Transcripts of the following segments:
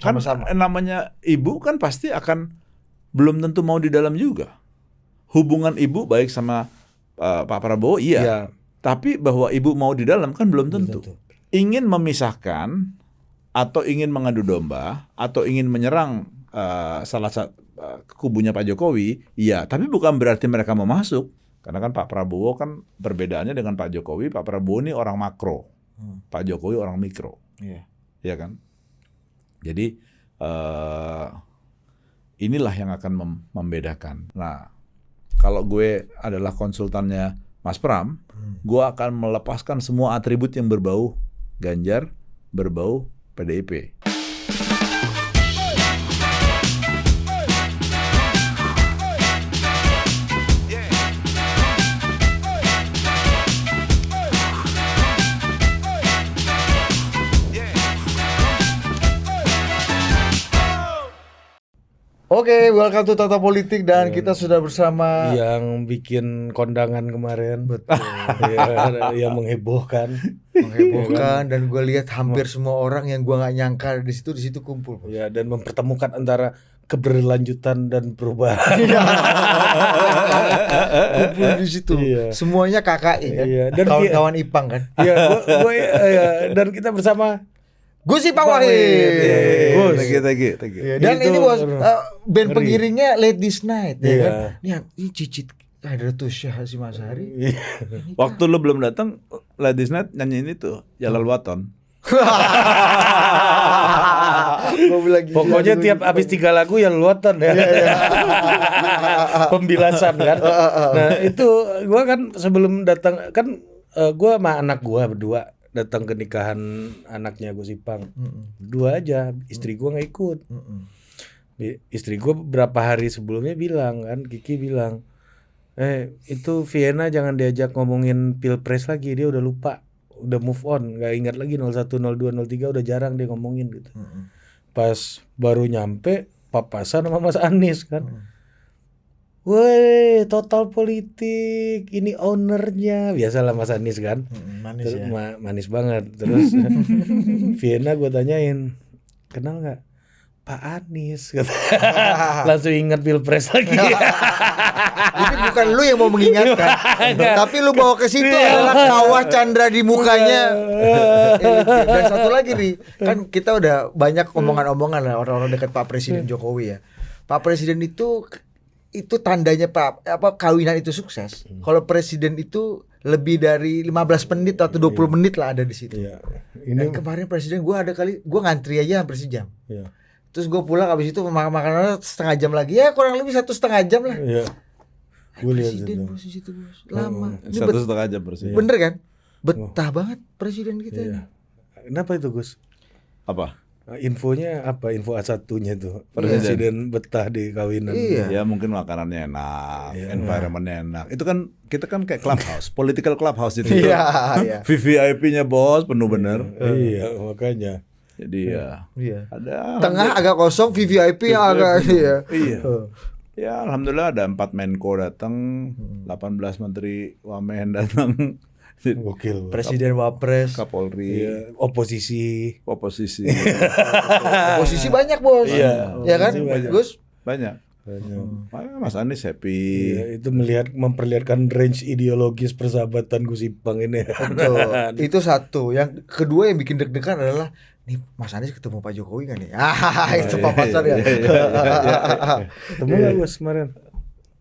Kan Sama-sama. namanya ibu kan pasti akan belum tentu mau di dalam juga. Hubungan ibu baik sama Pak Prabowo iya. Tapi bahwa ibu mau di dalam kan belum tentu. Ingin memisahkan atau ingin mengadu domba atau ingin menyerang salah satu kubunya Pak Jokowi, iya. Tapi bukan berarti mereka mau masuk. Karena kan Pak Prabowo kan perbedaannya dengan Pak Jokowi. Pak Prabowo ini orang makro, Pak Jokowi orang mikro, iya kan. Jadi inilah yang akan membedakan. Nah, kalau gue adalah konsultannya Mas Pram, gue akan melepaskan semua atribut yang berbau Ganjar, berbau PDIP. Oke, welcome to Tata Politik dan kita sudah bersama yang bikin kondangan kemarin. Betul. Yang menghebohkan Dan gue lihat hampir semua orang yang gue nggak nyangka di situ kumpul. Ya, dan mempertemukan antara keberlanjutan dan perubahan. Kumpul di situ. Semuanya KKI kan. Dan kawan-kawan Ipang kan. Dan kita bersama Gus Ipang Wahid. Thank you. Dan Itu, ini bos band pengiringnya Late This Night ya kan. Ini cicit ada tuh Syah si Mas Hari. Waktu lu belum datang, Ladies Night nyanyiin itu Jalal Waton. Pokoknya tiap habis 3 lagu yang luatan ya. Pembilasan kan. Nah itu gua kan sebelum datang kan gua sama anak gua berdua datang ke nikahan anaknya Gus Ipang. Dua aja, istri gua nggak ikut. Istri gua berapa hari sebelumnya bilang kan, Kiki bilang, itu Vienna jangan diajak ngomongin pilpres lagi, dia udah lupa, udah move on, nggak ingat lagi 01, 02, 03 udah jarang dia ngomongin gitu. Pas baru nyampe papasan sama Mas Anies kan. Woi, Total Politik, ini ownernya. Biasalah Mas Anies kan. Manis Terus, ya. manis banget. Terus Vienna gue tanyain, kenal nggak Pak Anies? Langsung ingat pilpres lagi. Jadi bukan lu yang mau mengingatkan, tapi lu bawa ke situ adalah kawah Chandra di mukanya. Dan satu lagi nih, kan kita udah banyak omongan-omongan lah orang-orang dekat Pak Presiden Jokowi ya. Pak Presiden itu tandanya kawinan itu sukses. Kalau presiden itu lebih dari 15 menit atau 20 menit lah ada di situ. Dan kemarin presiden gue ngantri aja hampir sejam. Terus gue pulang habis itu makan setengah jam lagi, ya kurang lebih 1,5 jam lah. Presiden bos di situ bos, lama. 1,5 jam presiden. Bener kan? Betah banget presiden kita. Kenapa itu Gus? Apa? Infonya apa? Info A1-nya tuh presiden betah di kawinan. Ya mungkin makanannya enak, environmentnya enak. Itu kan kita kan kayak clubhouse, political clubhouse itu. VVIP-nya bos penuh bener. Iya makanya. Jadi ada tengah agak kosong, VVIP yang agak Ya alhamdulillah ada 4 Menko datang, 18 Menteri Wamen datang. Gokil. Presiden, Wapres, Kapolri, oposisi banyak bos. Ya kan, Gus? Banyak. Mas Anies happy. Itu memperlihatkan range ideologis persahabatan Gus Ipang ini. Itu satu. Yang kedua yang bikin deg-degan adalah nih Mas Anies ketemu Pak Jokowi kan nih. Itu papasan ya. Ketemu nggak Gus kemarin?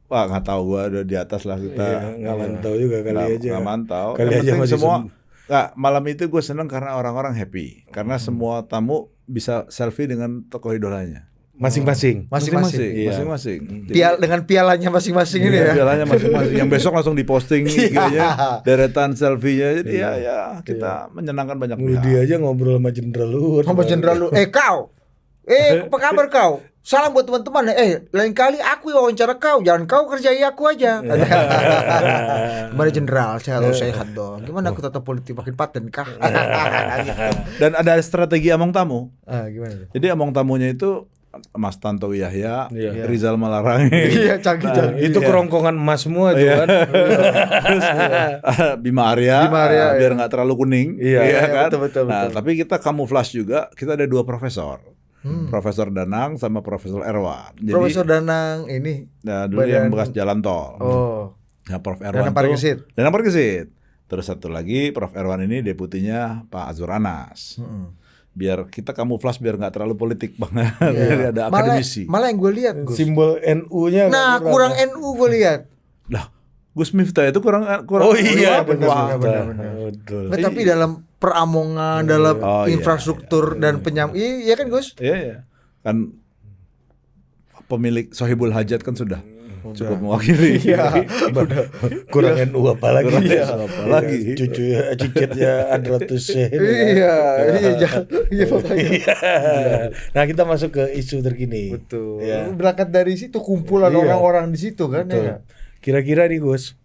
Wah nggak tahu, gua udah di atas lah kita. Nggak mantau juga kali aja. Nggak mantau. Kali aja masih semua. Nggak, malam itu gue seneng karena orang-orang happy. Karena semua tamu bisa selfie dengan tokoh idolanya. Masing-masing. Dengan pialanya masing-masing ini ya. Pialanya masing-masing. Yang besok langsung diposting kayaknya deretan selfie-nya. Jadi kita menyenangkan banyak pihak. Dia aja ngobrol sama Jenderal Luhut. Sama Jenderal Luhut. Kau. Apa kabar kau? Salam buat teman-teman. Lain kali aku wawancara kau, jangan kau kerjai aku aja. Gimana Jenderal? Saya harus sehat dong. Gimana aku Tata Politik makin paten kah? Dan ada strategi among tamu. Gimana? Jadi among tamunya itu Mas Tantowi Yahya, Rizal Malarangeng. Iya, canggih. Itu kerongkongan emas semua itu kan. Terus Bima Arya, biar nggak terlalu kuning. Iya kan? Betul. Nah, tapi kita kamuflas juga. Kita ada 2 profesor. Profesor Danang sama Profesor Erwan. Jadi, Profesor Danang ini. Nah, dulu yang bekas jalan tol. Oh. Nah, Prof Erwan Danang Parkesit. Terus satu lagi Prof Erwan ini deputinya Pak Azwar Anas. Biar kita kamuflas biar nggak terlalu politik banget. Biar ada akademisi. Malah yang gue lihat simbol NU-nya. Nah, kurang NU gue lihat. Lah, Gus Miftah itu kurang. Oh iya, benar. Betul. Nah, tapi dalam peramongan, dalam infrastruktur dan iya kan Gus? Iya. Kan pemilik Sohibul Hajat kan sudah cukup mewakili. Iya. Kurang NU apalagi. Apalagi. Cicitnya Adratus Iya, pokoknya. Nah, kita masuk ke isu terkini. Betul. Ya. Berangkat dari situ kumpulan orang-orang di situ kan. Ya. Kira-kira nih Gus,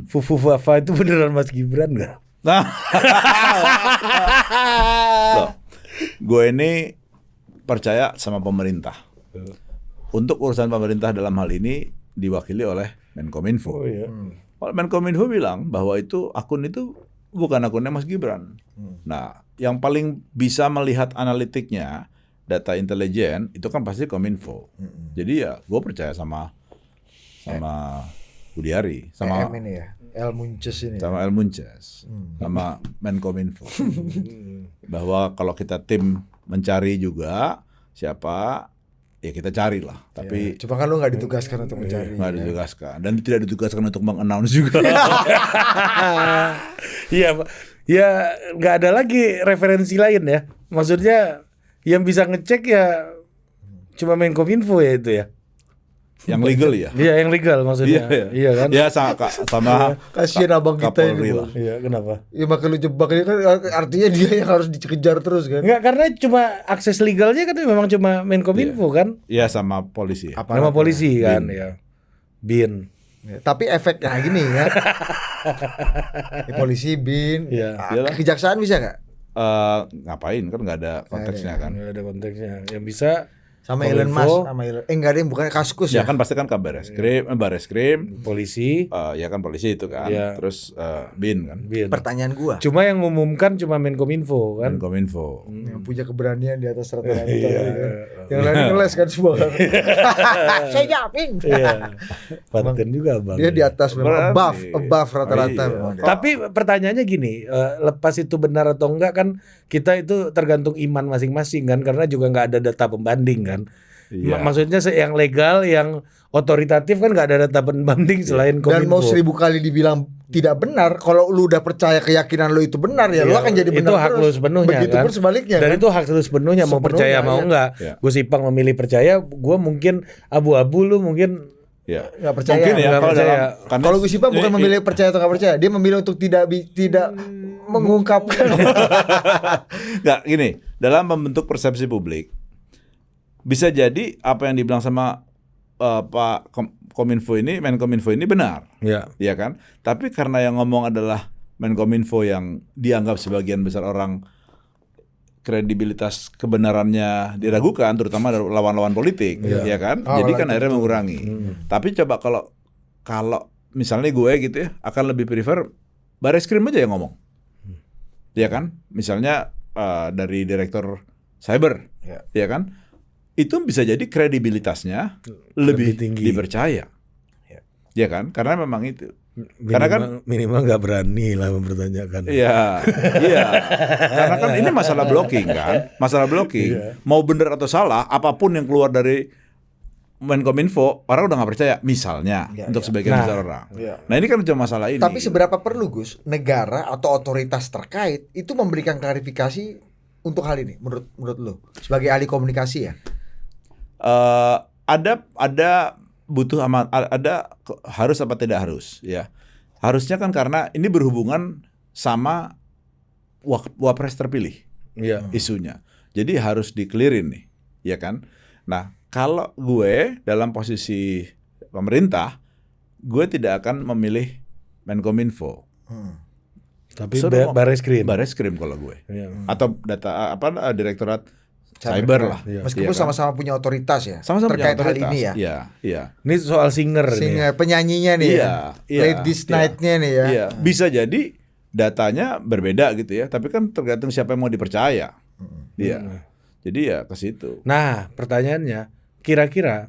Fufu Fafa itu beneran Mas Gibran nggak? Nah, loh, gue ini percaya sama pemerintah. Untuk urusan pemerintah dalam hal ini diwakili oleh Menkominfo. Menkominfo bilang bahwa itu akun itu bukan akunnya Mas Gibran. Nah, yang paling bisa melihat analitiknya, data intelijen itu kan pasti Kominfo. Jadi ya, gue percaya sama Budiari, sama ini ya, El Munces ini. Sama El Munces, sama Menkominfo. Bahwa kalau kita tim mencari juga siapa, ya kita carilah. Tapi cuma kan lu nggak ditugaskan untuk mencari. Nggak ditugaskan dan tidak ditugaskan untuk meng-announce juga. Iya, ya nggak ada lagi referensi lain ya. Maksudnya yang bisa ngecek ya cuma Menkominfo ya itu ya. Yang legal ya? Iya, yang legal maksudnya. Iya kan? Ya sama kasihan abang kita ini. Iya, kenapa? Ya makanya lu jebak ini kan artinya dia yang harus dikejar terus kan. Enggak, karena cuma akses legalnya kan memang cuma Menkominfo kan? Iya, sama polisi. Sama polisi kan, ya. BIN. Ya, tapi efeknya gini ya. Polisi, BIN, kejaksaan bisa nggak? Ngapain kan nggak ada konteksnya kan? Nggak ada konteksnya. Yang bisa sama Elon Musk, sama Elon. Enggak ada yang bukan Kaskus ya? Ya kan pasti kan Barreskrim, polisi. Ya kan polisi itu kan. Terus BIN kan. BIN. Pertanyaan gua. Cuma yang ngumumkan cuma Menkominfo kan. Menkominfo. Yang punya keberanian di atas rata-rata. Yang lain ngeles kan semua kan. Saya jamin. Paten juga Bang. Dia di atas memang above rata-rata memang. Tapi pertanyaannya gini, lepas itu benar atau enggak kan kita itu tergantung iman masing-masing kan, karena juga nggak ada data pembanding kan. Maksudnya yang legal, yang otoritatif kan nggak ada data pembanding selain Kominfo. Dan mau 1000 kali dibilang tidak benar, kalau lu udah percaya keyakinan lu itu benar ya lu akan jadi benar. Itu hak lu sepenuhnya. Begitupun kan sebaliknya. Dan kan? itu hak lu sepenuhnya mau percaya mau enggak. Gus Ipang memilih percaya, gue mungkin abu-abu, lu mungkin nggak percaya. Mungkin ya kalau Gus Ipang bukan memilih percaya atau nggak percaya, dia memilih untuk tidak mengungkapkan. Nggak gini, dalam membentuk persepsi publik bisa jadi apa yang dibilang sama Pak Menkominfo ini benar, ya kan? Tapi karena yang ngomong adalah Menkominfo yang dianggap sebagian besar orang kredibilitas kebenarannya diragukan, terutama dari lawan-lawan politik, ya kan? Jadi kan akhirnya mengurangi. Tapi coba kalau misalnya gue gitu ya, akan lebih prefer Barreskrim aja yang ngomong, ya kan? Misalnya dari direktur cyber, ya kan? Itu bisa jadi kredibilitasnya lebih tinggi, dipercaya, ya kan? Karena memang itu. Karena kan minimal nggak berani lah mempertanyakan. Iya. Karena kan ini masalah blocking kan, masalah blocking. Mau benar atau salah, apapun yang keluar dari Menkominfo, orang udah nggak percaya. Misalnya untuk sebagian besar orang. Nah ini kan cuma masalah ini. Tapi seberapa perlu Gus negara atau otoritas terkait itu memberikan klarifikasi untuk hal ini? Menurut lu sebagai ahli komunikasi ya? Ada butuh amat, ada harus apa tidak harus ya. Harusnya kan karena ini berhubungan sama wapres terpilih isunya. Jadi harus di-clearin nih, ya kan? Nah, kalau gue dalam posisi pemerintah, gue tidak akan memilih Menkominfo. Tapi Barreskrim kalau gue. Atau Direktorat Cyber lah. Meskipun sama-sama punya otoritas ya. Sama-sama terkait punya otoritas. hal ini ya. Iya. Ini soal singer nih. Penyanyinya nih Ladies Night-nya nih ya. Iya. Bisa jadi datanya berbeda gitu ya. Tapi kan tergantung siapa yang mau dipercaya. Iya. Jadi ya ke situ. Nah, pertanyaannya, kira-kira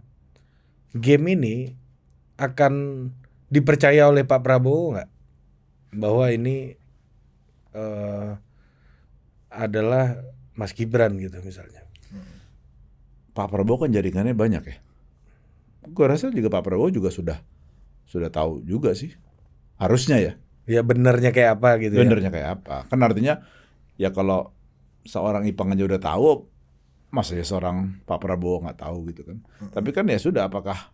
game ini akan dipercaya oleh Pak Prabowo nggak? Bahwa ini adalah Mas Gibran gitu misalnya. Pak Prabowo kan jaringannya banyak ya. Gue rasa juga Pak Prabowo juga sudah tahu juga sih. Harusnya ya. Ya benernya kayak apa gitu Benernya kayak apa. Kan artinya ya kalau seorang Ipang aja udah tahu, masa ya seorang Pak Prabowo nggak tahu gitu kan. Tapi kan ya sudah, apakah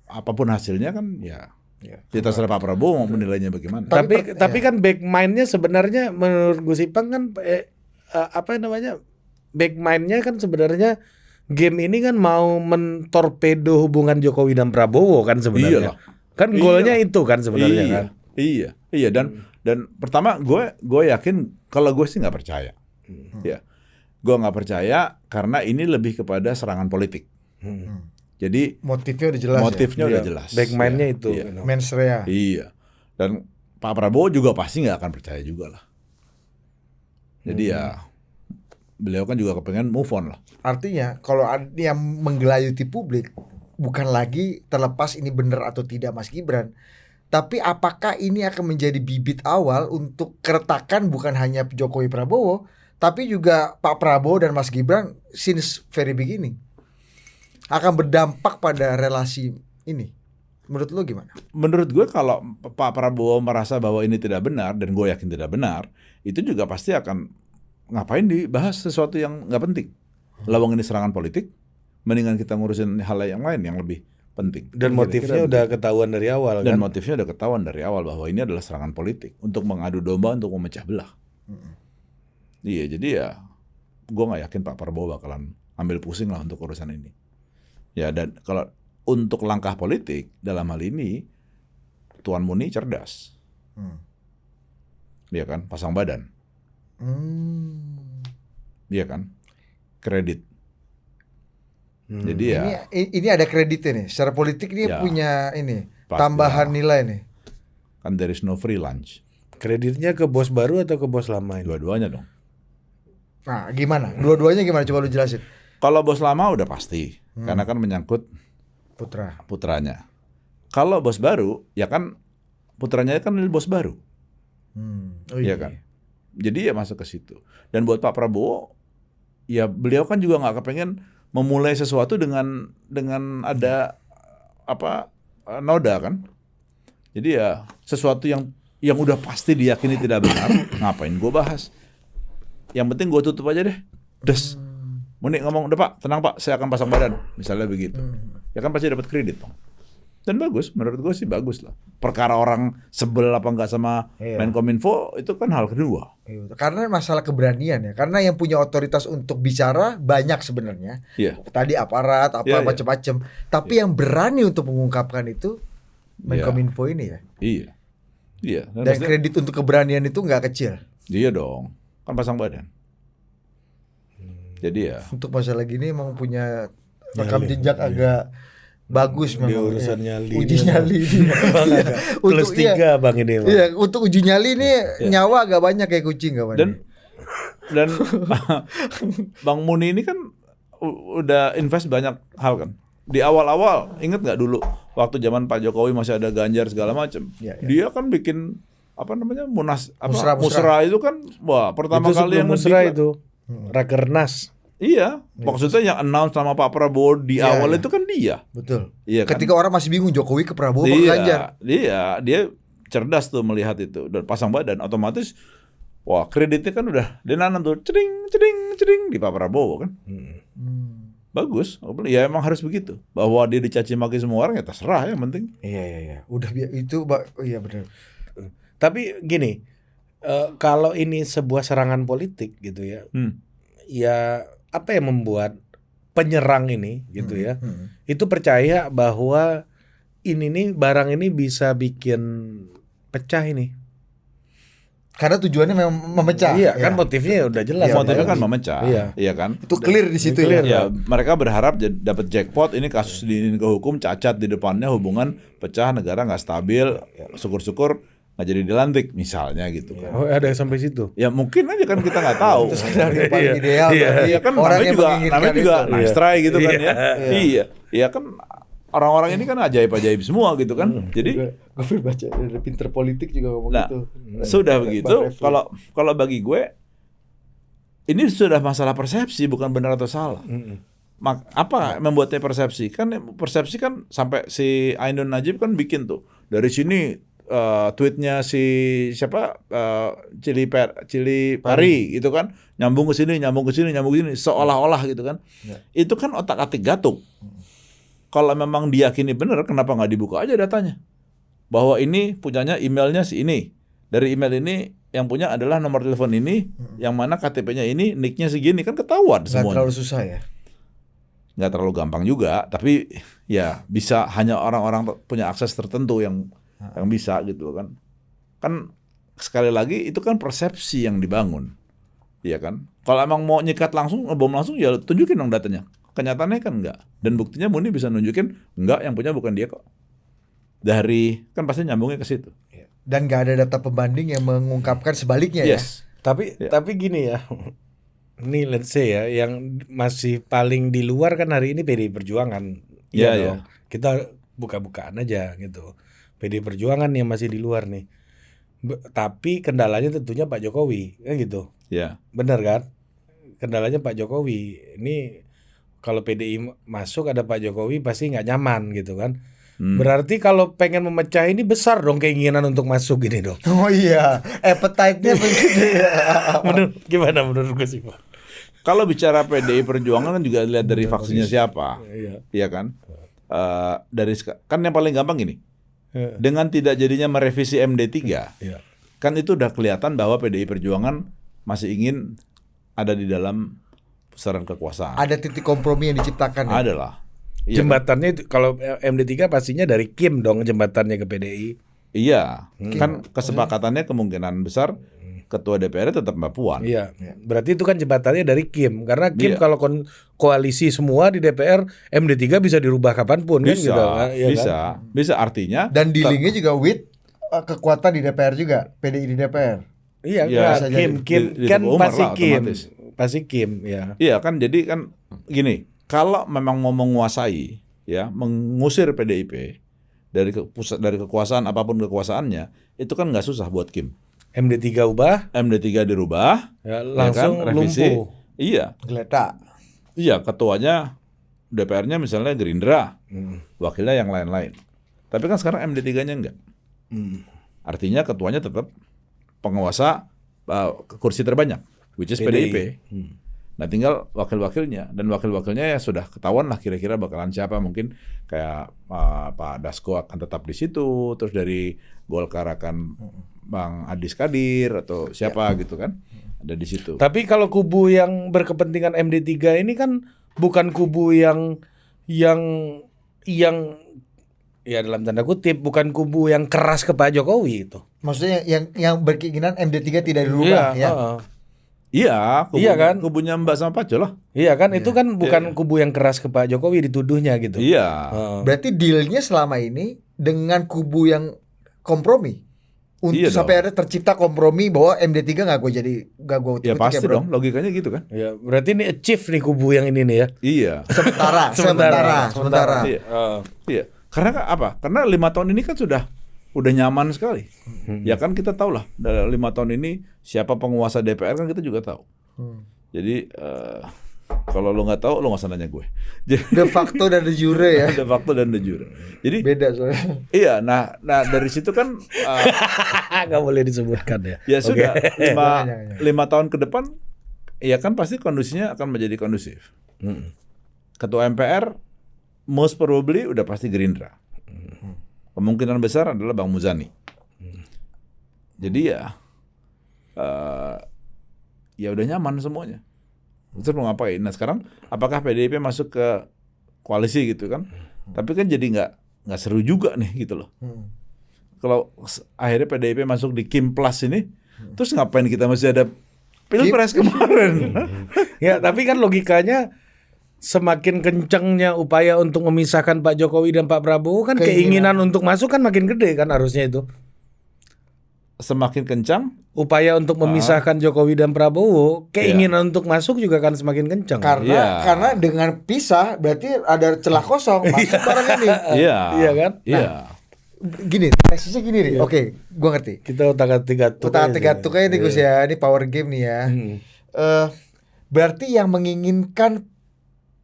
apapun hasilnya kan ya terserah Pak Prabowo mau menilainya bagaimana. Tapi kan back mind-nya sebenarnya menurut Gus Ipang kan back mind-nya kan sebenarnya game ini kan mau mentorpedo hubungan Jokowi dan Prabowo kan sebenarnya. Kan golnya itu kan sebenarnya kan. Iya dan pertama gue yakin, kalau gue sih nggak percaya. Ya, gue nggak percaya karena ini lebih kepada serangan politik. Jadi motifnya udah jelas. Back mind-nya itu. Mens rea. Iya. Dan Pak Prabowo juga pasti nggak akan percaya juga lah. Jadi ya beliau kan juga kepengen move on lah. Artinya kalau yang menggelayuti publik bukan lagi terlepas ini benar atau tidak Mas Gibran, tapi apakah ini akan menjadi bibit awal untuk keretakan bukan hanya Jokowi Prabowo, tapi juga Pak Prabowo dan Mas Gibran since very beginning, akan berdampak pada relasi ini. Menurut lo gimana? Menurut gue kalau Pak Prabowo merasa bahwa ini tidak benar, dan gue yakin tidak benar, itu juga pasti akan ngapain dibahas sesuatu yang nggak penting. Lawang ini serangan politik, mendingan kita ngurusin hal yang lain yang lebih penting. Dan motifnya udah ketahuan dari awal. Dan kan? motifnya udah ketahuan dari awal bahwa ini adalah serangan politik untuk mengadu domba, untuk memecah belah. Iya, jadi ya gue nggak yakin Pak Prabowo bakalan ambil pusing lah untuk urusan ini. Ya, dan kalau untuk langkah politik dalam hal ini, Tuan Muni cerdas. Iya kan, pasang badan. Iya kan, kredit. Jadi ya ini ada kreditnya nih. Secara politik ini punya ini tambahan nilai nih. Kan there is no free lunch. Kreditnya ke bos baru atau ke bos lama ini? Dua-duanya dong. Nah, gimana? Dua-duanya gimana? Coba lu jelasin. Kalau bos lama udah pasti, karena kan menyangkut putranya. Kalau bos baru, ya kan putranya kan bos baru. Iya kan. Jadi ya masuk ke situ. Dan buat Pak Prabowo, ya beliau kan juga nggak kepengen memulai sesuatu dengan ada noda kan. Jadi ya sesuatu yang udah pasti diyakini tidak benar, ngapain gue bahas? Yang penting gue tutup aja deh. Des. Muni ngomong, udah Pak, tenang Pak, saya akan pasang badan. Misalnya begitu. Ya kan pasti dapat kredit dong. Dan bagus, menurut gue sih bagus lah. Perkara orang sebel apa enggak sama Menkominfo itu kan hal kedua. Karena masalah keberanian ya. Karena yang punya otoritas untuk bicara banyak sebenarnya. Tadi aparat macam-macam. Tapi yang berani untuk mengungkapkan itu Menkominfo ini ya. Iya. Dan kredit untuk keberanian itu nggak kecil. Iya dong. Kan pasang badan. Jadi ya. Untuk masalah gini emang punya rekam jejak agak bagus memang. Urusan nyali. Uji nyali. Plus 3 bang ini. Iya, untuk uji nyali ini nyawa agak banyak kayak kucing kawan. Dan Bang Muni ini kan udah invest banyak hal kan. Di awal-awal inget nggak dulu waktu zaman Pak Jokowi masih ada Ganjar segala macam. Dia kan bikin musra itu kan pertama itu kali yang musra itu Rakernas. Iya, maksudnya yang announce sama Pak Prabowo di awal itu kan dia. Betul. Iya kan? Ketika orang masih bingung Jokowi ke Prabowo ke Ganjar. Dia cerdas tuh melihat itu dan pasang badan otomatis. Wah, kreditnya kan udah dinanam tuh ceding di Pak Prabowo kan. Bagus. Ya emang harus begitu. Bahwa dia dicaci maki semua orang ya terserah, yang penting. Iya. Udah itu iya benar. Tapi gini, kalau ini sebuah serangan politik gitu ya. Ya apa yang membuat penyerang ini gitu ya, itu percaya bahwa barang ini bisa bikin pecah ini. Karena tujuannya memang memecah. Iya, kan motifnya udah jelas. Motifnya kan memecah. Iya kan? Itu clear di situ ya. Mereka berharap dapat jackpot, ini kasus diinin ke hukum, cacat di depannya, hubungan pecah, negara nggak stabil. Syukur-syukur nggak jadi dilantik misalnya gitu kan. Oh, ada yang sampai situ. Ya mungkin aja kan kita nggak tahu. Itu skenario paling ideal. Iya kan Orang yang namanya juga itu. nice try gitu kan ya. Iya kan orang-orang ini kan ajaib-ajaib semua gitu kan. Jadi gue baca dari pinter politik juga ngomong nah, gitu. sudah begitu kalau bagi gue ini sudah masalah persepsi bukan benar atau salah. Apa membuatnya persepsi? Persepsi kan sampai si Ainun Najib kan bikin tuh dari sini tweetnya si siapa Cili Pari gitu kan nyambung ke sini seolah-olah gitu kan. Itu kan otak-atik gatuk. Kalau memang diyakini benar kenapa nggak dibuka aja datanya bahwa ini punyanya emailnya si ini, dari email ini yang punya adalah nomor telepon ini, yang mana KTP-nya ini, nicknya segini, kan ketahuan semuanya. Nggak terlalu susah ya? Nggak terlalu gampang juga, tapi ya bisa hanya orang-orang punya akses tertentu yang bisa gitu kan. Kan sekali lagi itu kan persepsi yang dibangun, iya kan. Kalau emang mau nyikat langsung, ngebom langsung, ya tunjukin dong datanya. Kenyataannya kan enggak, dan buktinya Muni bisa nunjukin enggak, yang punya bukan dia kok. Dari kan pasti nyambungnya ke situ. Dan nggak ada data pembanding yang mengungkapkan sebaliknya ya. Tapi gini ya. Ini let's say ya, yang masih paling di luar kan hari ini PDI Perjuangan. Iya dong. Kita buka-bukaan aja gitu. PDI Perjuangan yang masih di luar nih. Tapi kendalanya tentunya Pak Jokowi, kan gitu. Iya. Benar kan? Kendalanya Pak Jokowi. Ini kalau PDI masuk ada Pak Jokowi pasti nggak nyaman gitu kan. Berarti kalau pengen memecah ini besar dong keinginan untuk masuk ini dong. Oh iya, appetite-nya begitu ya. Gimana menurut gue sih Pak? Kalau bicara PDI Perjuangan kan juga lihat dari faksinya siapa, iya kan? Dari kan yang paling gampang gini, dengan tidak jadinya merevisi MD3, kan itu udah kelihatan bahwa PDI Perjuangan masih ingin ada di dalam pusaran kekuasaan. Ada titik kompromi yang diciptakan. Ya? Ada lah. Jembatannya itu kalau MD3 pastinya dari Kim dong jembatannya ke PDI. Iya, kan kesepakatannya kemungkinan besar ketua DPR tetap Mbak Puan. Iya, berarti itu kan jembatannya dari Kim. Karena Kim kalau koalisi semua di DPR, MD3 bisa dirubah kapanpun bisa, kan gitu. Bisa artinya. Dan dealingnya juga with kekuatan di DPR juga, PDI di DPR. Iya, Kim kan pasti Kim ya. Iya kan, jadi kan gini, kalau memang mau menguasai, ya mengusir PDIP dari kekuasaan apapun kekuasaannya, itu kan nggak susah buat Kim. MD3 dirubah, langsung ya kan? Revisi. Lumpuh. Iya. Geletak. Iya, ketuanya DPR-nya misalnya Gerindra, wakilnya yang lain-lain. Tapi kan sekarang MD3-nya enggak. Artinya ketuanya tetap penguasa kursi terbanyak, which is PDIP. Nah tinggal wakil-wakilnya, dan wakil-wakilnya ya sudah ketahuan lah kira-kira bakalan siapa, mungkin kayak Pak Dasko akan tetap di situ, terus dari Golkar akan Bang Adis Kadir atau siapa gitu kan, ada di situ. Tapi kalau kubu yang berkepentingan MD3 ini kan bukan kubu yang ya dalam tanda kutip bukan kubu yang keras ke Pak Jokowi itu. Maksudnya yang berkeinginan MD3 tidak dirubah ya. Iya, kan? Kubunya Mbak sama Pak Jo lah. Iya kan, itu kan bukan kubu yang keras ke Pak Jokowi dituduhnya gitu. Iya. Berarti dealnya selama ini dengan kubu yang kompromi. Untuk sampai ada tercipta kompromi bahwa MD3 nggak gue ya pasti dong, logikanya gitu kan. Ya, berarti ini achieve nih kubu yang ini nih ya. Iya. Sementara. Iya. Karena apa? Karena 5 tahun ini kan sudah nyaman sekali. Ya kan kita tahu lah, dalam 5 tahun ini siapa penguasa DPR kan kita juga tahu. Jadi kalau lo nggak tahu, lo nggak usah nanya gue. De facto dan de jure ya. De facto dan de jure. Jadi beda soalnya. Iya, nah dari situ kan nggak boleh disebutkan ya. Ya sudah 5 tahun ke depan, ya kan pasti kondisinya akan menjadi kondusif. Ketua MPR most probably udah pasti Gerindra. Kemungkinan besar adalah Bang Muzani. Jadi ya udah nyaman semuanya. Terus mau ngapain? Nah sekarang apakah PDIP masuk ke koalisi gitu kan? Tapi kan jadi nggak seru juga nih gitu loh. Kalau akhirnya PDIP masuk di Kim Plus ini, terus ngapain kita masih ada Pilpres kemarin? Ya tapi kan logikanya semakin kencangnya upaya untuk memisahkan Pak Jokowi dan Pak Prabowo kan keinginan untuk masuk kan makin gede kan harusnya itu. semakin kencang, upaya untuk memisahkan Jokowi dan Prabowo, keinginan untuk masuk juga akan semakin kencang. Karena dengan pisah berarti ada celah kosong masuk barang ini. Iya kan? Nah, gini, tesisnya gini nih. Oke, gua ngerti. Kita utak-atik Utak-atik nih Gus ya. Ini power game nih ya. Berarti yang menginginkan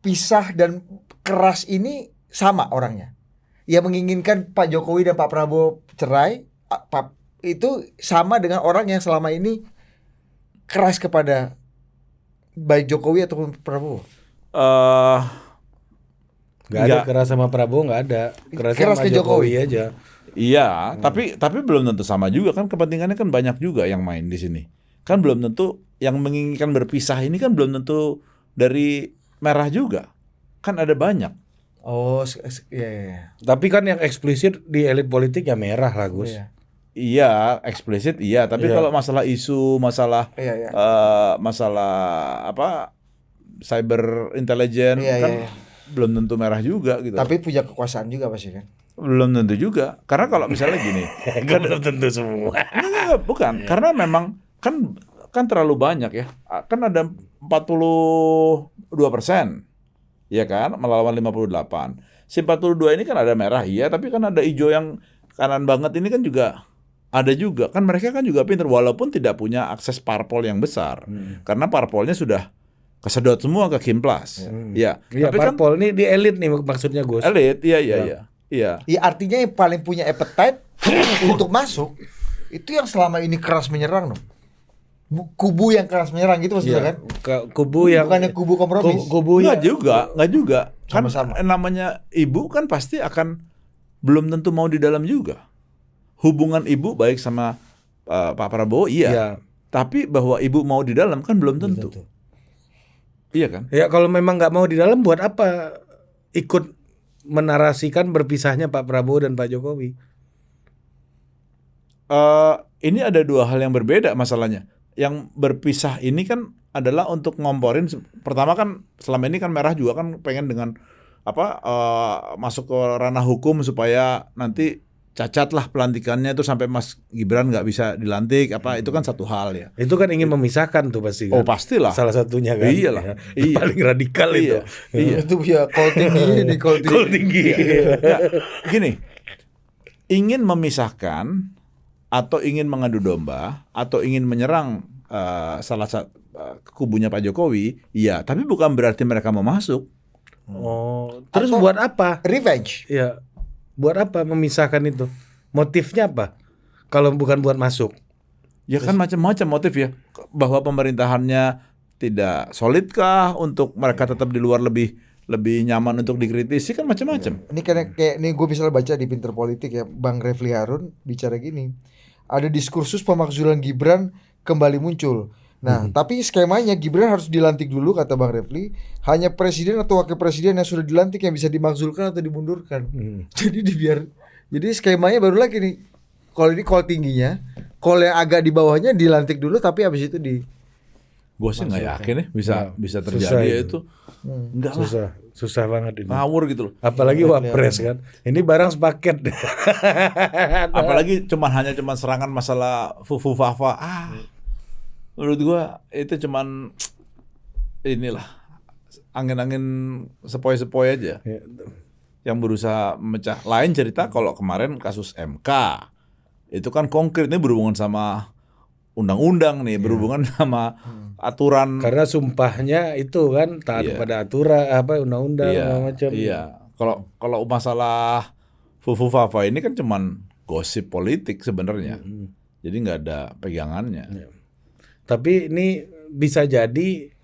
pisah dan keras ini sama orangnya. Yang menginginkan Pak Jokowi dan Pak Prabowo cerai, itu sama dengan orang yang selama ini keras kepada baik Jokowi ataupun Prabowo. Gak ada keras sama Prabowo, nggak ada. Keras ke Jokowi aja. Iya, tapi belum tentu sama juga kan, kepentingannya kan banyak juga yang main di sini. Kan belum tentu yang menginginkan berpisah ini kan belum tentu dari merah juga. Kan ada banyak. Oh, iya. Tapi kan yang eksplisit di elit politik ya merah lah, Gus. Iya, eksplisit iya, tapi kalau masalah isu, masalah masalah apa cyber intelligence belum tentu merah juga gitu. Tapi punya kekuasaan juga pasti kan? Belum tentu juga. Karena kalau misalnya gini, kan belum tentu semua. Bukan, karena memang kan terlalu banyak ya. Kan ada 42%. Ya kan, melawan 58. Si 42 ini kan ada merah iya, tapi kan ada hijau yang kanan banget ini kan juga ada juga. Kan mereka kan juga pintar walaupun tidak punya akses parpol yang besar. Karena parpolnya sudah kesedot semua ke Kimplas. Iya, tapi parpol ini di elit nih maksudnya, Gus. Elit, iya. Iya, artinya yang paling punya appetite untuk masuk itu yang selama ini keras menyerang dong. Kubu yang keras menyerang gitu maksudnya kan? Kubu yang bukannya kubu kompromis. Enggak juga. Kan namanya ibu kan pasti akan belum tentu mau di dalam juga. Hubungan ibu baik sama Pak Prabowo iya. Tapi bahwa ibu mau di dalam kan belum tentu. Iya kan? Ya kalau memang nggak mau di dalam buat apa ikut menarasikan berpisahnya Pak Prabowo dan Pak Jokowi? Ini ada dua hal yang berbeda masalahnya. Yang berpisah ini kan adalah untuk ngomporin. Pertama kan selama ini kan merah juga kan pengen dengan masuk ke ranah hukum supaya nanti cacat lah pelantikannya itu sampai Mas Gibran nggak bisa dilantik itu kan satu hal ya. Itu kan ingin memisahkan tuh pasti kan. Oh pastilah. Salah satunya kan. Iyalah. Paling radikal itu. Iya. Itu ya call tinggi. Gini, ingin memisahkan atau ingin mengadu domba atau ingin menyerang salah satu kubunya Pak Jokowi, iya, tapi bukan berarti mereka mau masuk. Oh, terus atau buat apa? Revenge. Iya. Buat apa memisahkan itu? Motifnya apa? Kalau bukan buat masuk. Ya kan macam-macam motif ya. Bahwa pemerintahannya tidak solid kah untuk mereka tetap di luar lebih nyaman untuk dikritisi kan macam-macam. Ini kayak nih gue misalnya baca di Pinter Politik ya, Bang Refli Harun bicara gini. Ada diskursus pemakzulan Gibran kembali muncul. Nah, tapi skemanya Gibran harus dilantik dulu kata Bang Refli. Hanya presiden atau wakil presiden yang sudah dilantik yang bisa dimakzulkan atau dimundurkan. Jadi skemanya baru lagi nih. Kalau ini call tingginya, call yang agak di bawahnya dilantik dulu tapi habis itu di. Gue sih nggak yakin bisa terjadi itu. Enggak lah. Susah banget ini. Ngawur gitu loh. Apalagi wapres kan. Ini barang sepaket. Apalagi hanya serangan masalah fufu-fafa. Menurut gua itu cuman inilah angin-angin sepoi-sepoi aja. Yang berusaha memecah. Lain cerita kalau kemarin kasus MK. Itu kan konkret ini berhubungan sama undang-undang nih, berhubungan sama aturan. Karena sumpahnya itu kan taat pada aturan undang-undang macam. Iya. Kalau masalah fufu-fafa ini kan cuman gosip politik sebenarnya. Jadi nggak ada pegangannya. Tapi ini bisa jadi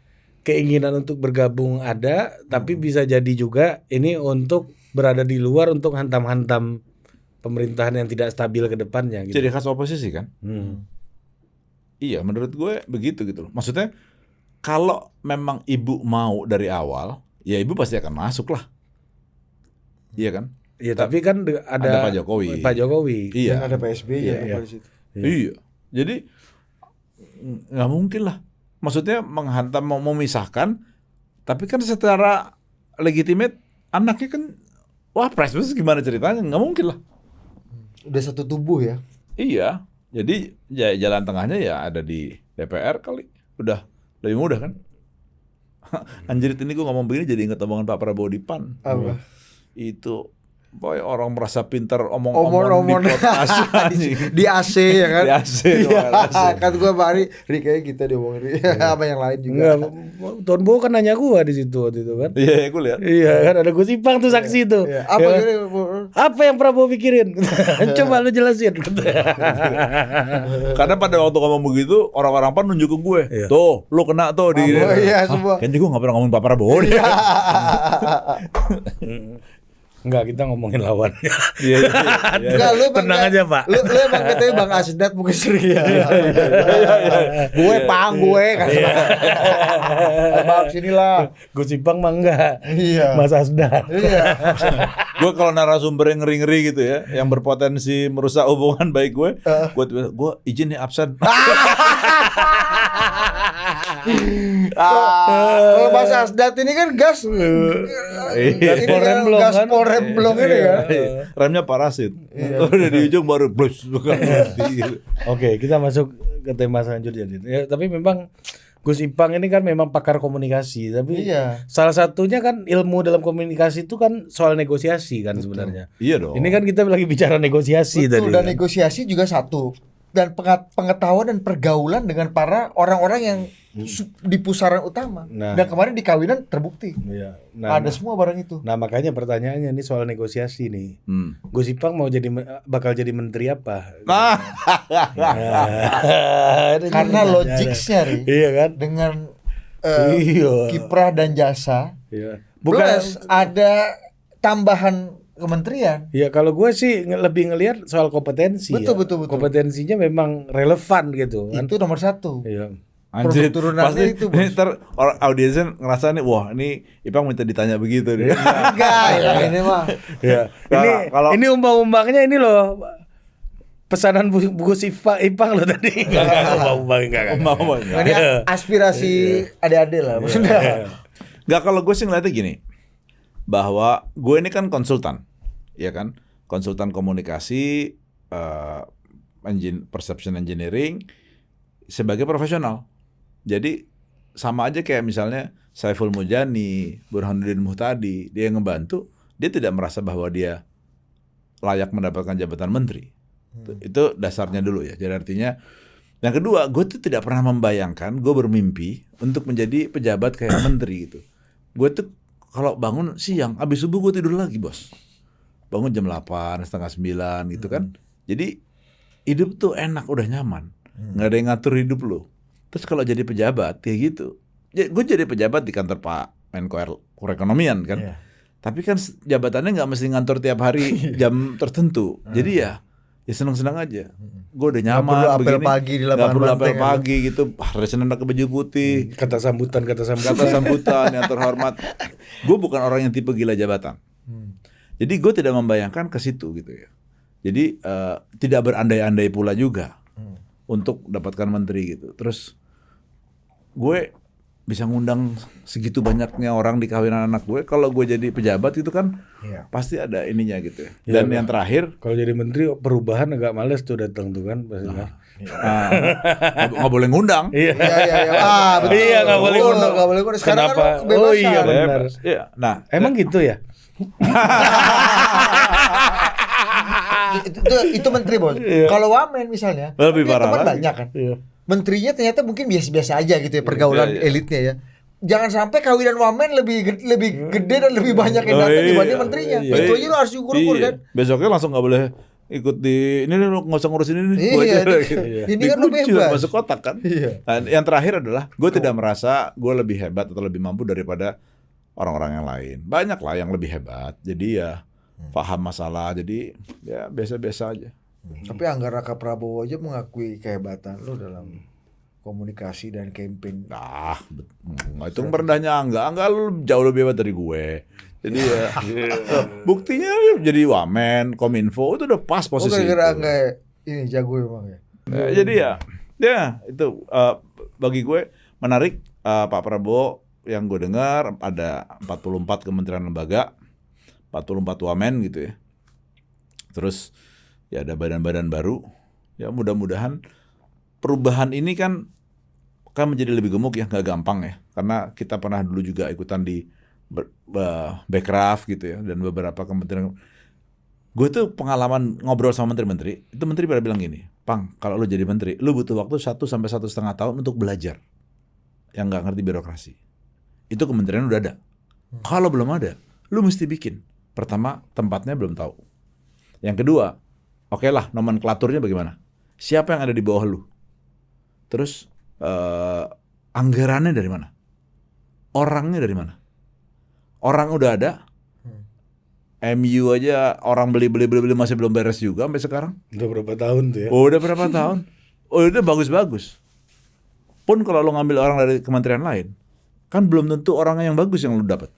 keinginan untuk bergabung ada, tapi bisa jadi juga ini untuk berada di luar untuk hantam-hantam pemerintahan yang tidak stabil ke depannya. Gitu. Jadi khas oposisi kan? Iya, menurut gue begitu gitu loh. Maksudnya kalau memang ibu mau dari awal, ya ibu pasti akan masuk lah. Iya kan? Iya, tapi kan ada Pak Jokowi. Iya. Dan ada Pak SBY ya. Iya. Jadi nggak mungkin lah. Maksudnya menghantam mau memisahkan, tapi kan secara legitimate anaknya kan wapres, gimana ceritanya? Nggak mungkin lah. Udah satu tubuh ya. Iya. Jadi jalan tengahnya ya ada di DPR kali. Udah lebih mudah kan? Anjrit, ini gue ngomong begini jadi ingat omongan Pak Prabowo di PAN. Apa? Itu boy, orang merasa pintar omong-omong di podcast di AC ya kan? Di AC, kan gue Pak Ri kayak kita diomongin apa yang lain juga. Enggak, Tuan Bo kan nanya gua di situ waktu itu kan. Iya, gue lihat. Iya kan ada Gus Ipang tuh saksi tuh. Iya. Apa Ya. gini? Apa yang Prabowo pikirin? Coba lu jelasin. Karena pada waktu ngomong begitu orang-orang PAN nunjuk ke gue. Iya. Tuh, lu kena tuh di. Oh, iya, semua. Kayaknya gue nggak pernah ngomongin Pak Prabowo. Iya. Enggak, kita ngomongin lawannya. Iya. Enggak, lu emang Tenang aja, Pak. Lu emang katanya Bang Asdat mungkin sering ya. Gue pang gue kan. Bang sinilah. Gus Ipang mah enggak. Iya. Mas Asdar. Iya. Gue kalau narasumber yang ngeri-ngeri gitu ya, yang berpotensi merusak hubungan baik gue izin nih absen. Kalau Mas Asdat ini kan gas Gaspol Remblong ini ya. Remnya parasit. Udah di ujung baru blus. Oke, kita masuk ke tema selanjutnya. Ya, tapi memang Gus Ipang ini kan memang pakar komunikasi, tapi salah satunya kan ilmu dalam komunikasi itu kan soal negosiasi kan sebenarnya. Iya dong. Ini kan kita lagi bicara negosiasi tadi. Dan kan? negosiasi juga satu. Dan pengetahuan dan pergaulan dengan para orang-orang yang di pusaran utama. Nah. Dan kemarin di kawinan terbukti. Iya. Nah, ada semua barang itu. Nah, makanya pertanyaannya ini soal negosiasi nih. Gus Ipang bakal jadi menteri apa? Karena logiksnya Ri, iya kan? dengan Iya. kiprah dan jasa. Iya. Plus ada tambahan kementerian. Ya kalau gue sih lebih ngelihat soal kompetensi. Betul. Kompetensinya memang relevan gitu kan. Itu nomor satu. Iya. Anjir, turunannya pasti itu, ntar orang audiensnya ngerasa nih, wah ini Ipang minta ditanya begitu deh. Enggak ya ini mah. Ya. Ini umbang-umbangnya ini loh. Pesanan buku Ipang loh tadi. Umbang-umbang enggak. Ini aspirasi adik-adik lah maksudnya. Enggak, kalau gue sih ngeliatnya gini. Bahwa gue ini kan konsultan. Ya kan? Konsultan komunikasi, perception engineering sebagai profesional. Jadi sama aja kayak misalnya Saiful Mujani, Burhanuddin Muhtadi, dia yang ngebantu, dia tidak merasa bahwa dia layak mendapatkan jabatan menteri. Itu dasarnya dulu ya. Jadi artinya, yang kedua, gue tuh tidak pernah membayangkan gue bermimpi untuk menjadi pejabat kayak menteri gitu. Gue tuh kalau bangun siang, abis subuh gue tidur lagi bos. Bangun jam 8, setengah 9 gitu kan. Jadi hidup tuh enak, udah nyaman. Nggak ada yang ngatur hidup lo. Terus kalau jadi pejabat ya gitu. Gue jadi pejabat di kantor Pak Menko Perekonomian kan. Yeah. Tapi kan jabatannya nggak mesti ngantor tiap hari jam tertentu. Jadi ya senang-senang aja. Gue udah nyaman. Gak perlu apel pagi di lapangan. Gak perlu apel pagi gitu. Hari Senin pakai baju putih. Kata sambutan yang terhormat. Gue bukan orang yang tipe gila jabatan. Jadi gue tidak membayangkan ke situ gitu ya. Jadi tidak berandai-andai pula juga untuk dapatkan menteri gitu. Terus gue bisa ngundang segitu banyaknya orang di kawinan anak gue. Kalau gue jadi pejabat itu kan pasti ada ininya gitu ya. Dan yang terakhir, kalau jadi menteri perubahan agak males tuh datang tuh kan pasti kan. Nggak boleh ngundang. Iya. Betul. Iya, nggak boleh ngundang. Nggak boleh ngundang. Sekarang kenapa? Kan kebebasan. Oh iya benar. Iya. Nah, emang gitu ya? itu menteri bos. Kalau wamen misalnya, lebih parah teman banyak kan. Menterinya ternyata mungkin biasa-biasa aja gitu ya pergaulan elitnya ya. Jangan sampai kawinan wamen lebih gede dan lebih banyak yang datang dibanding menterinya. Itu aja lo harus ukur-ukur kan. Besoknya langsung nggak boleh ikut di ini lo nggak usah ngurusin ini. Ini kan lo bebas. Masuk kotak kan. Nah, yang terakhir adalah gue tidak merasa gue lebih hebat atau lebih mampu daripada orang-orang yang lain. Banyak lah yang lebih hebat. Jadi ya paham masalah. Jadi ya biasa-biasa aja. Tapi Angga Raka Prabowo aja mengakui kehebatan lo dalam komunikasi dan campaign. Itu merendahnya Angga lu jauh lebih hebat dari gue. Jadi ya buktinya jadi wamen, kominfo itu udah pas posisi. Gara-gara Angga ini jago emang ya. Jadi ya itu bagi gue menarik. Pak Prabowo yang gue dengar ada 44 kementerian lembaga, 44 wamen gitu ya. Terus ya ada badan-badan baru Ya mudah-mudahan perubahan ini kan menjadi lebih gemuk ya, nggak gampang ya. Karena kita pernah dulu juga ikutan di Bekraf gitu ya, dan beberapa kementerian. Gue tuh pengalaman ngobrol sama menteri-menteri, itu menteri pada bilang gini, Pang, kalau lu jadi menteri, lu butuh waktu 1 sampai 1,5 tahun untuk belajar yang nggak ngerti birokrasi. Itu kementerian udah ada. Kalau belum ada, lu mesti bikin. Pertama, tempatnya belum tahu. Yang kedua, oke lah, nomenklaturnya bagaimana? Siapa yang ada di bawah lu? Terus anggarannya dari mana? Orangnya dari mana? Orang udah ada. MU aja orang beli masih belum beres juga sampai sekarang. Udah berapa tahun tuh ya? Oh, udah berapa tahun? Oh, udah bagus-bagus. Pun kalau lo ngambil orang dari kementerian lain, kan belum tentu orangnya yang bagus yang lo dapat.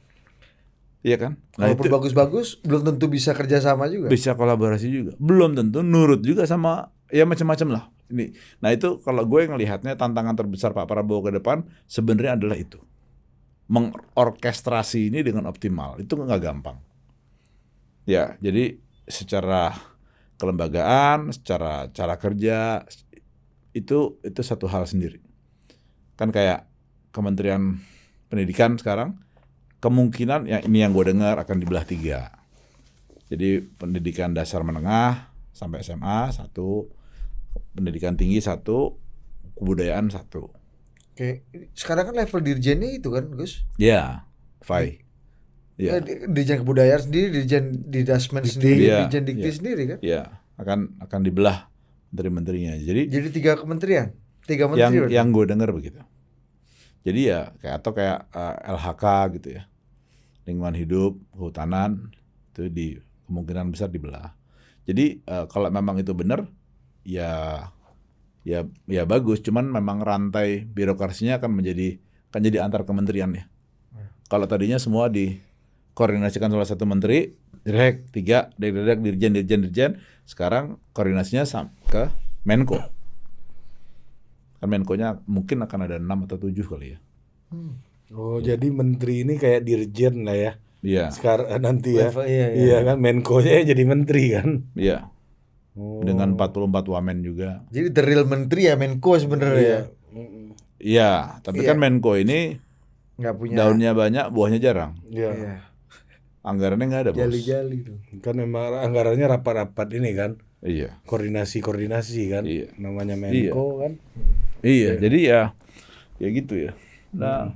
Iya kan? Nah, walaupun bagus-bagus, belum tentu bisa kerjasama juga. Bisa kolaborasi juga. Belum tentu nurut juga sama, ya macam-macam lah. Nah itu kalau gue ngelihatnya tantangan terbesar Pak Prabowo ke depan sebenarnya adalah itu. Mengorkestrasi ini dengan optimal. Itu nggak gampang. Ya, jadi secara kelembagaan, secara cara kerja, itu satu hal sendiri. Kan kayak Kementerian Pendidikan sekarang, kemungkinan ini yang gue dengar akan dibelah 3. Jadi pendidikan dasar menengah sampai SMA 1, pendidikan tinggi 1, kebudayaan 1. Oke, sekarang kan level dirjennya itu kan, Gus? Ya, Fai. Ya. Dirjen kebudayaan sendiri, dirjen didasmen sendiri, dirjen dikti sendiri kan? Iya, akan dibelah menteri-menterinya. Jadi 3 kementerian, 3 menteri. Yang gue dengar begitu. Jadi ya kayak LHK gitu ya, lingkungan hidup, kehutanan itu kemungkinan besar dibelah. Jadi kalau memang itu benar, ya bagus. Cuman memang rantai birokrasinya akan jadi antar kementerian ya. Kalau tadinya semua dikoordinasikan salah satu menteri, direk 3, dirjen, sekarang koordinasinya ke Menko. Kan Menko-nya mungkin akan ada 6 atau 7 kali ya. Oh, jadi menteri ini kayak dirjen lah ya. Iya. Sekarang nanti ya. Iya. Iya kan, Menko-nya jadi menteri kan. Iya. Dengan 44 wamen juga. Jadi the real menteri ya Menko sebenarnya. Iya, tapi kan Menko ini nggak punya, daunnya banyak, buahnya jarang. Iya. Anggarannya nggak ada, Bos. Jali-jali tuh. Kan memang anggarannya rapat-rapat ini kan. Iya. Koordinasi kan. Iya. Namanya Menko kan. Iya, jadi ya gitu ya. Nah,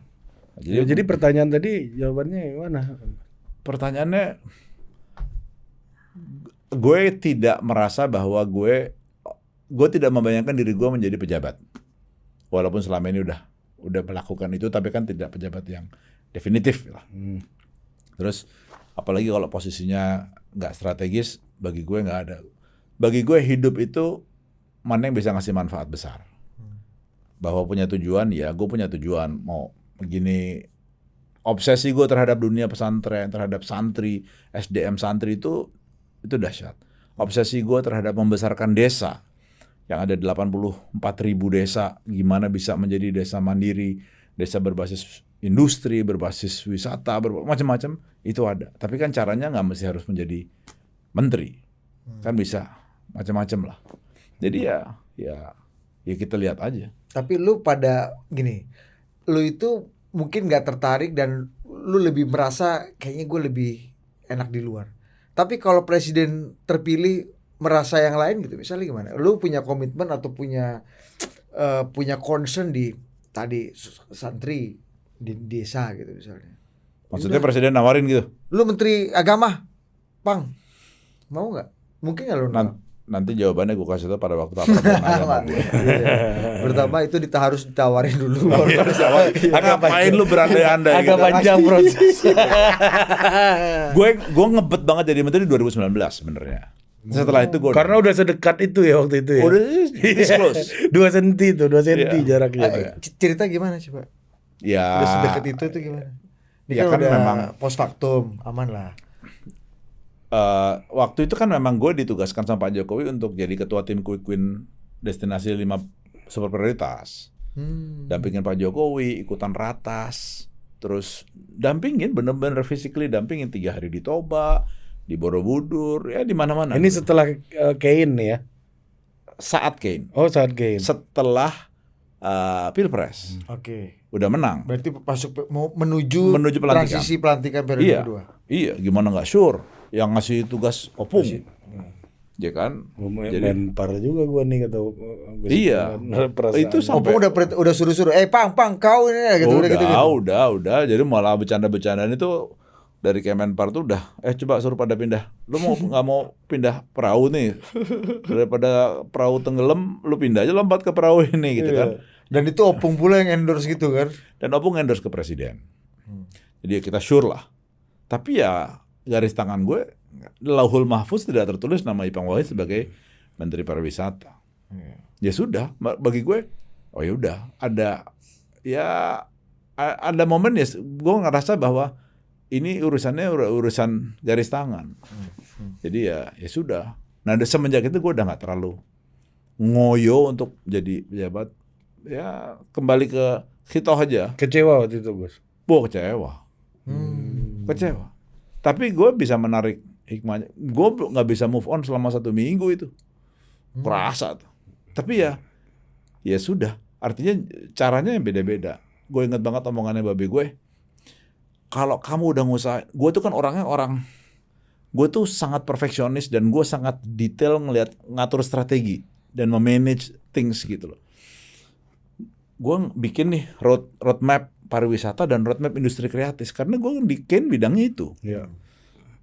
jadi pertanyaan tadi jawabannya gimana? Pertanyaannya, gue tidak merasa bahwa gue tidak membayangkan diri gue menjadi pejabat. Walaupun selama ini udah melakukan itu, tapi kan tidak pejabat yang definitif lah. Terus apalagi kalau posisinya nggak strategis, bagi gue nggak ada. Bagi gue hidup itu mana yang bisa ngasih manfaat besar. Bahwa punya tujuan, ya gue punya tujuan. Mau begini, obsesi gue terhadap dunia pesantren, terhadap santri, SDM santri itu dahsyat. Obsesi gue terhadap membesarkan desa, yang ada 84.000 desa, gimana bisa menjadi desa mandiri, desa berbasis industri, berbasis wisata, macam-macam, itu ada. Tapi kan caranya nggak mesti harus menjadi menteri. Kan bisa macam-macam lah. Jadi ya kita lihat aja. Tapi lu pada gini, lu itu mungkin nggak tertarik dan lu lebih merasa kayaknya gue lebih enak di luar. Tapi kalau presiden terpilih merasa yang lain gitu, misalnya gimana? Lu punya komitmen atau punya concern di tadi santri di desa gitu misalnya. Maksudnya presiden nawarin gitu? Lu menteri agama, Pang, mau nggak? Mungkin nggak lu? Nanti jawabannya gue kasih tau pada waktu apa. Pertama itu harus ditawarin dulu. Ngapain lu berandai-andai? Agak gitu. panjang proses. Gue ngebet banget jadi menteri 2019 sebenarnya. Setelah itu gue karena udah sedekat itu ya waktu itu ya. Udah disclose. 2 senti jaraknya. Cerita gimana coba? Ya. Udah sedekat itu tuh gimana? Ini ya kan udah memang post factum, aman lah. Waktu itu kan memang gue ditugaskan sama Pak Jokowi untuk jadi ketua tim Quick Win Destinasi 5 Super Prioritas. Dampingin Pak Jokowi, ikutan ratas, terus dampingin bener-bener physically dampingin 3 hari di Toba, di Borobudur, ya di mana-mana. Ini setelah Kein ya? saat Kane. Oh, saat Kane. Setelah Pilpres. Oke. Udah menang. Berarti mau menuju pelantikan. Transisi pelantikan periode kedua. Iya, gimana nggak sure yang ngasih tugas Opung. Ya kan? Jadi Menpar juga gua nih kata. Iya. Itu sampai Opung udah suruh-suruh. Pang kau ini gitu udah. Jadi malah bercanda-bercandaan itu dari Kemenpar tuh udah coba suruh pada pindah. Lu mau nggak mau pindah perahu nih, daripada perahu tenggelam lu pindah aja lompat ke perahu ini gitu kan. Dan itu Opung pula yang endorse gitu kan. Dan Opung endorse ke presiden. Jadi kita sure lah. Tapi ya garis tangan gue Lauhul Mahfuz tidak tertulis nama Ipang Wahid sebagai Menteri Pariwisata. Ya sudah, bagi gue ya udah ada momen ya gue ngerasa bahwa ini urusannya urusan garis tangan. Jadi ya sudah. Nah semenjak itu gue udah nggak terlalu ngoyo untuk jadi pejabat. Ya kembali ke hitoh aja. Kecewa waktu itu Gus? Kecewa. Kecewa. Tapi gue bisa menarik hikmahnya. Gue nggak bisa move on selama 1 minggu itu. Kerasa tuh. Tapi ya sudah. Artinya caranya yang beda-beda. Gue ingat banget omongannya babe gue. Kalau kamu udah ngusahain, gue tuh kan gue tuh sangat perfeksionis dan gue sangat detail ngatur strategi dan memanage things gitu loh. Gue bikin nih roadmap pariwisata dan roadmap industri kreatif karena gue bikin bidangnya itu. Yeah.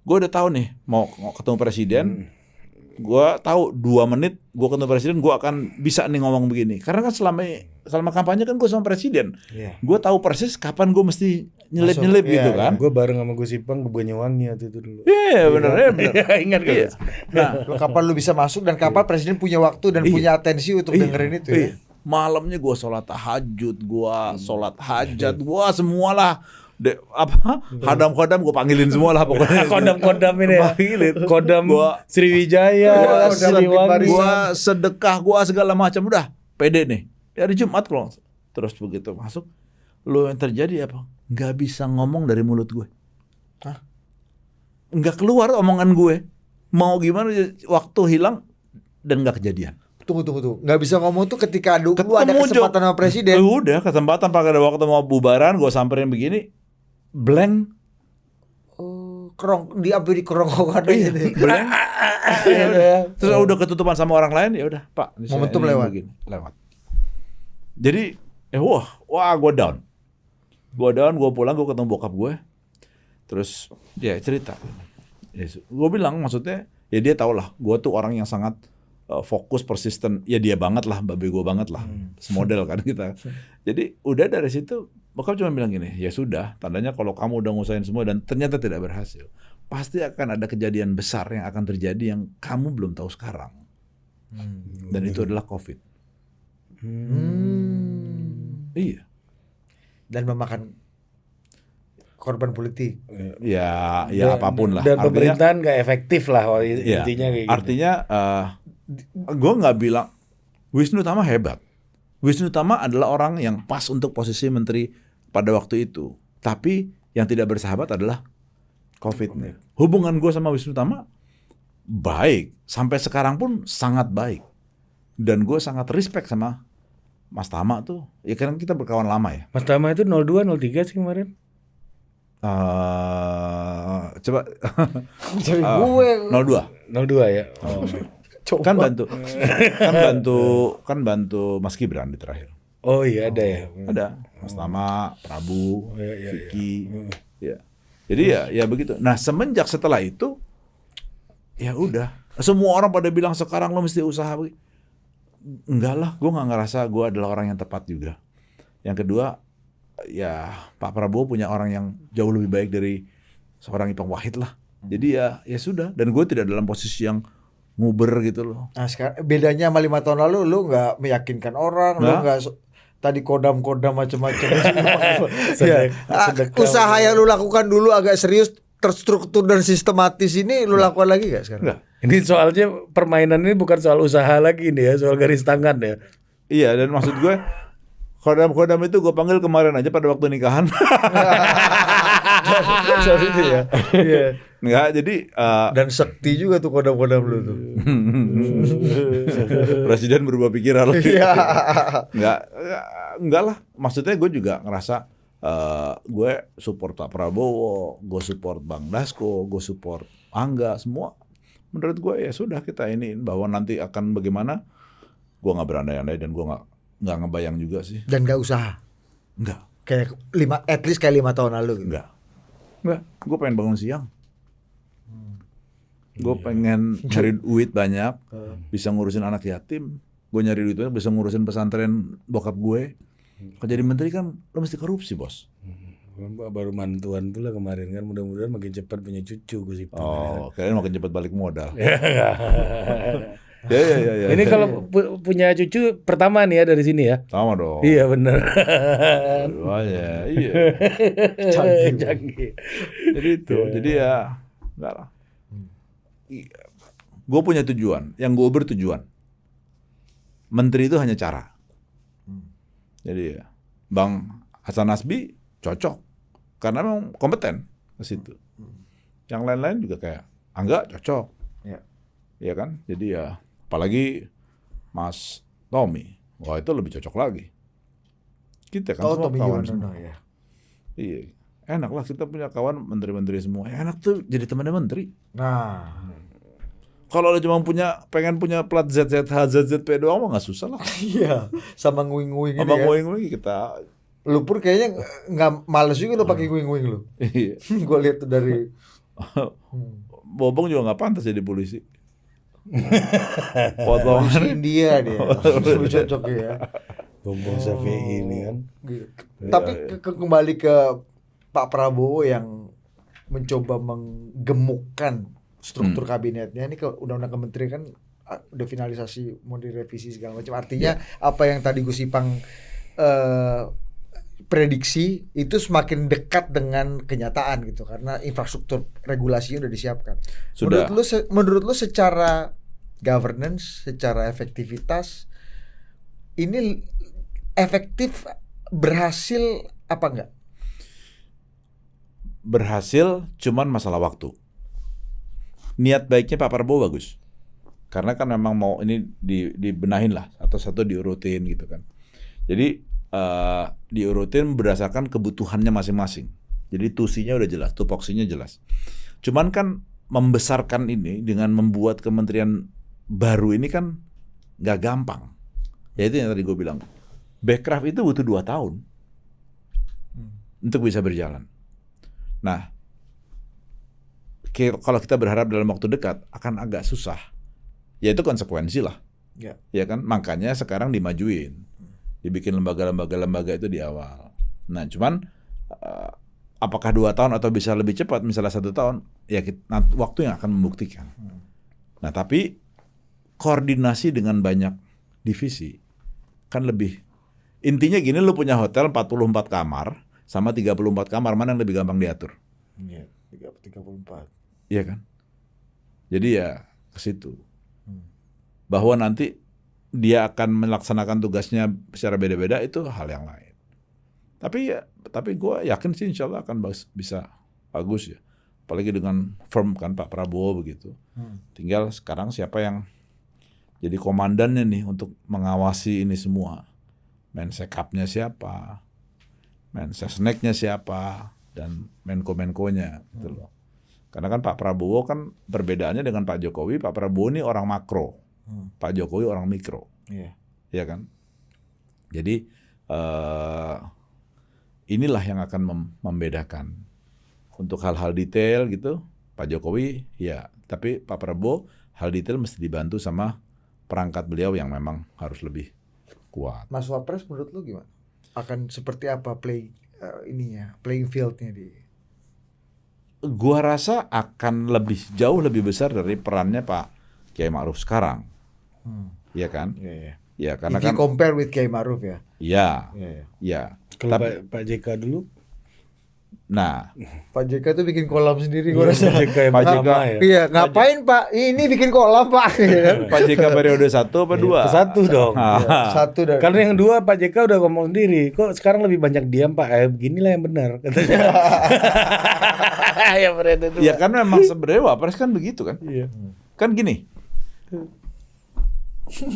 Gue udah tahu nih mau ketemu presiden, gue tahu 2 menit gue ketemu presiden gue akan bisa nih ngomong begini. Karena kan selama kampanye kan gue sama presiden, gue tahu persis kapan gue mesti nyelip gitu kan. Gue bareng sama Gus Ipang ke Banyuwangi waktu itu dulu. Iya bener. Ingat kan? Iya. Nah, kapan lu bisa masuk dan kapan presiden punya waktu dan punya atensi untuk dengerin itu ya. Malamnya gue sholat tahajud, gue sholat hajat, gue semualah. Kodam gue panggilin semua lah pokoknya. Kodam ini ya. Panggilin. Kodam Sriwijaya, Siliwangi. Gue sedekah, gue segala macam udah pede nih. Hari Jumat kalau terus begitu masuk, lo yang terjadi apa? Nggak bisa ngomong dari mulut gue. Nggak keluar omongan gue. Mau gimana? Waktu hilang dan nggak kejadian. Tunggu. Nggak bisa ngomong tuh ketika lu ada kesempatan sama presiden. Udah kesempatan pada waktu mau bubaran, gue samperin begini, blank. Di kerongkongan aja deh. Blank. Terus udah ketutupan sama orang lain, ya udah Pak. Momentum lewat. Jadi, wah gue down. Gue pulang, gue ketemu bokap gue. Terus dia cerita. Gue bilang maksudnya, ya dia tau lah, gue tuh orang yang sangat fokus, persisten, ya dia banget lah, babe gue banget lah, semodel kan kita. Jadi udah dari situ, bokap cuma bilang gini, ya sudah, tandanya kalau kamu udah ngusahain semua dan ternyata tidak berhasil, pasti akan ada kejadian besar yang akan terjadi yang kamu belum tahu sekarang. Dan itu adalah COVID. Iya. Dan memakan korban politik. Ya apapun lah. Dan pemerintahan nggak efektif lah intinya kayak gitu. Artinya gue nggak bilang Wisnu Tama hebat. Wisnu Tama adalah orang yang pas untuk posisi menteri pada waktu itu. Tapi yang tidak bersahabat adalah COVID. Hubungan gue sama Wisnu Tama baik. Sampai sekarang pun sangat baik. Dan gue sangat respect sama Mas Tama tuh. Ya karena kita berkawan lama ya. Mas Tama itu 02, 03 sih kemarin. Coba Cari gue 02 ya. Kan bantu Mas Gibran di terakhir. Oh iya ada ya. Ada Mas Tama, Prabu, Vicky. Ya. Jadi ya begitu. Nah semenjak setelah itu ya udah. Semua orang pada bilang sekarang lo mesti usaha. Enggak lah, gue nggak ngerasa gue adalah orang yang tepat juga. Yang kedua, ya Pak Prabowo punya orang yang jauh lebih baik dari seorang Ipang Wahid lah. Jadi ya sudah. Dan gue tidak dalam posisi yang nguber gitu loh. Nah sekarang bedanya sama 5 tahun lalu, lu nggak meyakinkan orang, lu nggak tadi kodam-kodam macam-macam. Usaha yang lu lakukan dulu agak serius, terstruktur dan sistematis ini lu lakukan lagi gak sekarang? Enggak. Ini soalnya permainan ini bukan soal usaha lagi nih ya, soal garis tangan ya. Iya, dan maksud gue kodam-kodam itu gue panggil kemarin aja pada waktu nikahan. Sorry itu ya. Iya. Enggak, jadi Dan sekti juga tuh kodam-kodam lu tuh. presiden berubah pikiran lagi. Iya. Enggak lah. Maksudnya gue juga ngerasa gue support Pak Prabowo, gue support Bang Dasko, gue support Angga, semua. Menurut gue ya sudah kita iniin bahwa nanti akan bagaimana. Gue nggak berandai-andai dan gue nggak ngebayang juga sih. Dan nggak usaha. Enggak. Kayak at least kayak 5 tahun lalu gitu. Enggak. Gue pengen bangun siang. Gue pengen cari duit banyak, bisa ngurusin anak yatim. Gue nyari duit banyak, bisa ngurusin pesantren bokap gue. Kalau jadi menteri kan lo mesti korupsi, bos. Baru mantuan pula kemarin kan, mudah-mudahan makin cepat punya cucu gue sih. Oh, kalian makin cepat balik modal. Ya. Ini kalau punya cucu pertama nih ya dari sini ya. Sama dong. Iya benar. Iya. Canggih. Jadi itu, jadi ya enggak lah. Gue punya tujuan, yang gue bertujuan. Menteri itu hanya cara. Jadi ya, Bang Hasan Nasbi cocok karena memang kompeten ke situ. Yang lain-lain juga kayak Angga cocok. Iya kan? Jadi ya apalagi Mas Tommy, wah itu lebih cocok lagi. Kita kan semua Tommy kawan Yuwono, semua. ya. Iya, enak lah kita punya kawan menteri-menteri semua. Enak tuh jadi temannya menteri. Nah, Kalau lo cuma pengen punya plat ZZH, ZZP doang mah nggak susah lah. iya, sama nguing-nguing ini Sama ya. nguing-nguing kita. Lu pun kayaknya nggak males juga lo pakai nguing-nguing lu. Iya. Gue lihat tuh dari Bobong juga nggak pantas jadi polisi. Potongan. India dia. Lebih cocok ya. Bombong Syafi'i ini kan. Gitu. Tapi kembali ke Pak Prabowo yang mencoba menggemukkan struktur kabinetnya. Ini ke undang-undang kementerian kan udah finalisasi, mau direvisi segala macam. Artinya apa yang tadi Gus Ipang prediksi itu semakin dekat dengan kenyataan gitu, karena infrastruktur regulasinya udah disiapkan. Sudah. Menurut lu secara governance, secara efektivitas ini efektif, berhasil apa enggak? Berhasil, cuman masalah waktu. Niat baiknya Pak Prabowo bagus. Karena kan memang mau ini dibenahin lah, satu-satu diurutin gitu kan. Jadi diurutin berdasarkan kebutuhannya masing-masing. Jadi tusinya udah jelas, tupoksinya jelas. Cuman kan membesarkan ini dengan membuat kementerian baru ini kan nggak gampang. Ya itu yang tadi gue bilang. Backcraft itu butuh 2 tahun untuk bisa berjalan. Nah, kalau kita berharap dalam waktu dekat akan agak susah. Ya itu konsekuensi lah. Ya kan, makanya sekarang dimajuin. Dibikin lembaga itu di awal. Nah, cuman apakah 2 tahun atau bisa lebih cepat, misalnya 1 tahun, ya waktu yang akan membuktikan. Nah, tapi koordinasi dengan banyak divisi kan lebih. Intinya gini, lu punya hotel 44 kamar sama 34 kamar, mana yang lebih gampang diatur? Iya, 34. Iya kan? Jadi ya ke situ. Bahwa nanti dia akan melaksanakan tugasnya secara beda-beda itu hal yang lain. Tapi gue yakin sih insya Allah akan bisa bagus ya. Apalagi dengan firm kan Pak Prabowo begitu. Tinggal sekarang siapa yang jadi komandannya nih untuk mengawasi ini semua. Mensekapnya siapa, Mensesneknya siapa, dan Menko-Menkonya gitu loh. Karena kan Pak Prabowo kan perbedaannya dengan Pak Jokowi, Pak Prabowo ini orang makro. Pak Jokowi orang mikro, ya kan? Jadi inilah yang akan membedakan. Untuk hal-hal detail gitu, Pak Jokowi ya, tapi Pak Prabowo hal detail mesti dibantu sama perangkat beliau yang memang harus lebih kuat. Mas Wapres menurut lu gimana? Akan seperti apa playing fieldnya di? Gua rasa akan jauh lebih besar dari perannya Pak Kiai Ma'ruf sekarang. Iya kan? Iya. Ya karena If you compare with Kiai Ma'ruf ya. Iya. Iya. Kalau Pak JK dulu? Nah, Pak JK tuh bikin kolam sendiri gua rasa. Pak JK yang Pak JK. pertama ya. Iya, ngapain Pak? Ini bikin kolam Pak. Pak JK periode 1 apa 2? Satu dong. Satu dan Karena yang 2 Pak JK udah ngomong sendiri, kok sekarang lebih banyak diam Pak. Beginilah yang benar katanya. Ya periode 2. Ya kan memang sebenarnya Wapres kan begitu kan. Iya. Kan gini.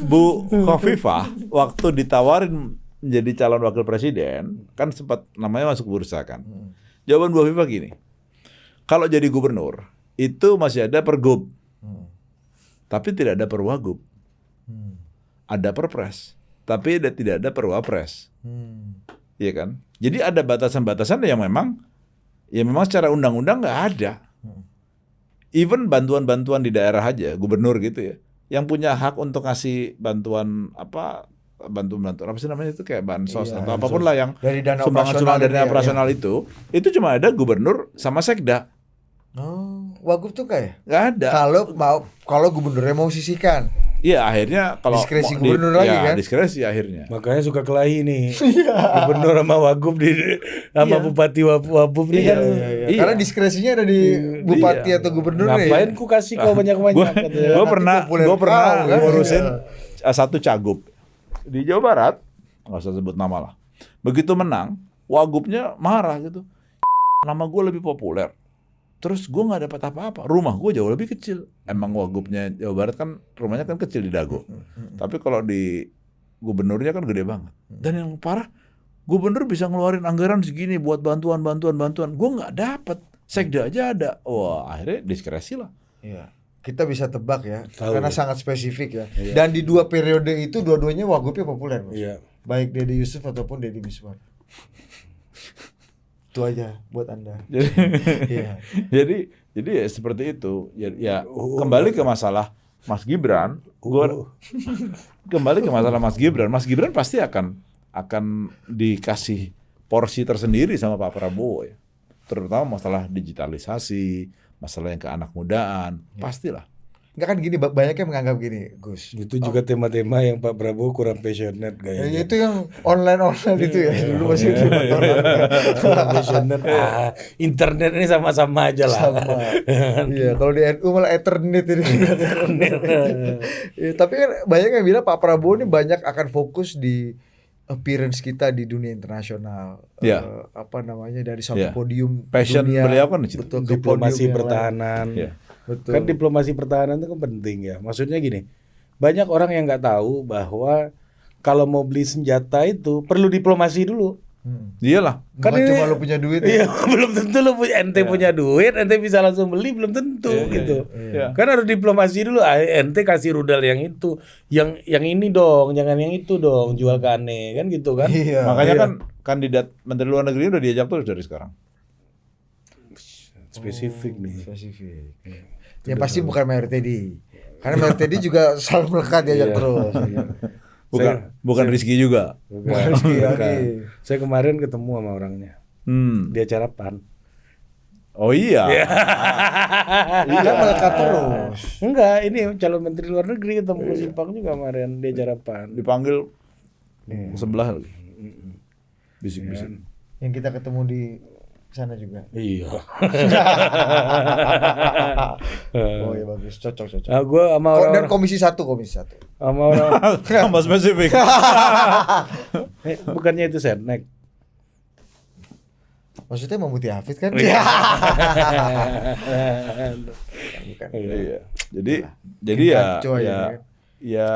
Bu Khofifah waktu ditawarin menjadi calon wakil presiden kan sempat namanya masuk bursa kan. Jawaban Bu Khofifah gini. Kalau jadi gubernur itu masih ada pergub. Tapi tidak ada perwagub. Ada perpres, tapi tidak ada perwapres. Iya kan? Jadi ada batasan-batasan yang memang secara undang-undang nggak ada. Even bantuan-bantuan di daerah aja, gubernur gitu ya, yang punya hak untuk ngasih bantuan apa sih namanya itu kayak bansos atau apapun lah yang dari dana sumbangan dari dana operasional ya. itu cuma ada gubernur sama sekda. Oh, wagub tuh kayak? Nggak ada. Kalau gubernurnya mau sisihkan. Iya, akhirnya kalau diskresi gubernur lagi kan? Diskresi akhirnya. Makanya suka kelahi nih. Gubernur sama wagub sama bupati wabub nih kan. Iya. Karena diskresinya ada di bupati atau gubernur. Ngapain ku kasih kau banyak-banyak katanya. Gue pernah ngurusin satu cagup di Jawa Barat, nggak usah sebut nama lah. Begitu menang, wagubnya marah gitu. Nama gue lebih populer. Terus gue nggak dapat apa-apa. Rumah gue jauh lebih kecil. Emang wagubnya Jawa Barat kan rumahnya kan kecil di Dago. Tapi kalau di gubernurnya kan gede banget. Dan yang parah, gubernur bisa ngeluarin anggaran segini buat bantuan. Gue nggak dapat. Sekda aja ada. Wah, akhirnya diskresi lah. Iya. Kita bisa tebak ya, karena Tahu. sangat spesifik ya. Iya. Dan di 2 periode itu dua-duanya wagubnya populer, Bos. Iya. Baik Deddy Yusuf ataupun Deddy Miswar. Itu aja buat Anda. Iya. Jadi ya seperti itu. Ya kembali ke masalah Mas Gibran. Kembali ke masalah Mas Gibran. Mas Gibran pasti akan dikasih porsi tersendiri sama Pak Prabowo ya. Terutama masalah digitalisasi, masalah yang ke anak mudaan, pastilah. Enggak kan gini, banyak yang menganggap gini, Gus. Itu juga tema-tema yang Pak Prabowo kurang passionate Ya, kayaknya. itu yang online itu ya. Dulu masih Kurang passionate. Internet ini sama-sama aja lah. sama. Iya, kalau di NU malah Ethernet ini. Ya, tapi kan banyak yang bilang Pak Prabowo ini banyak akan fokus di appearance kita di dunia internasional. Ya. Apa namanya, dari satu podium Passion dunia, beliau kan di situ. betul, ke Diplomasi podium yang pertahanan. Iya. lain. Betul. Kan diplomasi pertahanan itu kan penting ya. Maksudnya gini, banyak orang yang nggak tahu bahwa kalau mau beli senjata itu perlu diplomasi dulu. Iyalah. Bukan Kan ini- cuma lu punya duit. Iya, belum tentu lu punya punya duit, ente bisa langsung beli, belum tentu gitu. Iya. Kan harus diplomasi dulu. Ente kasih rudal yang itu, yang ini dong, jangan yang itu dong, jual ke aneh kan gitu kan. Iya. Makanya kan kandidat Menteri Luar Negeri udah diajak terus dari sekarang. Spesifik nih. Spesifik. Yang pasti bukan Mayor Teddy. Karena Mayor Teddy juga selalu melekat diajak Iya. terus. Bukan Rizky juga. Bukan Rizky lagi. Saya kemarin ketemu sama orangnya di acara PAN. Oh iya. Kan melekat terus. Enggak, ini calon menteri luar negeri ketemu Gus Ipang juga kemarin di acara PAN. Dipanggil sebelah lagi. Bisik-bisik. Yang kita ketemu di sana juga. Iya. Oh iya bagus, cocok. Nah, gue sama Dan orang komisi 1. sama orang Tambah spesifik. bukannya itu Setnek. Maksudnya Mamuti Hafid kan? Iya. Bukan. Iya. Jadi Ngaco aja, ya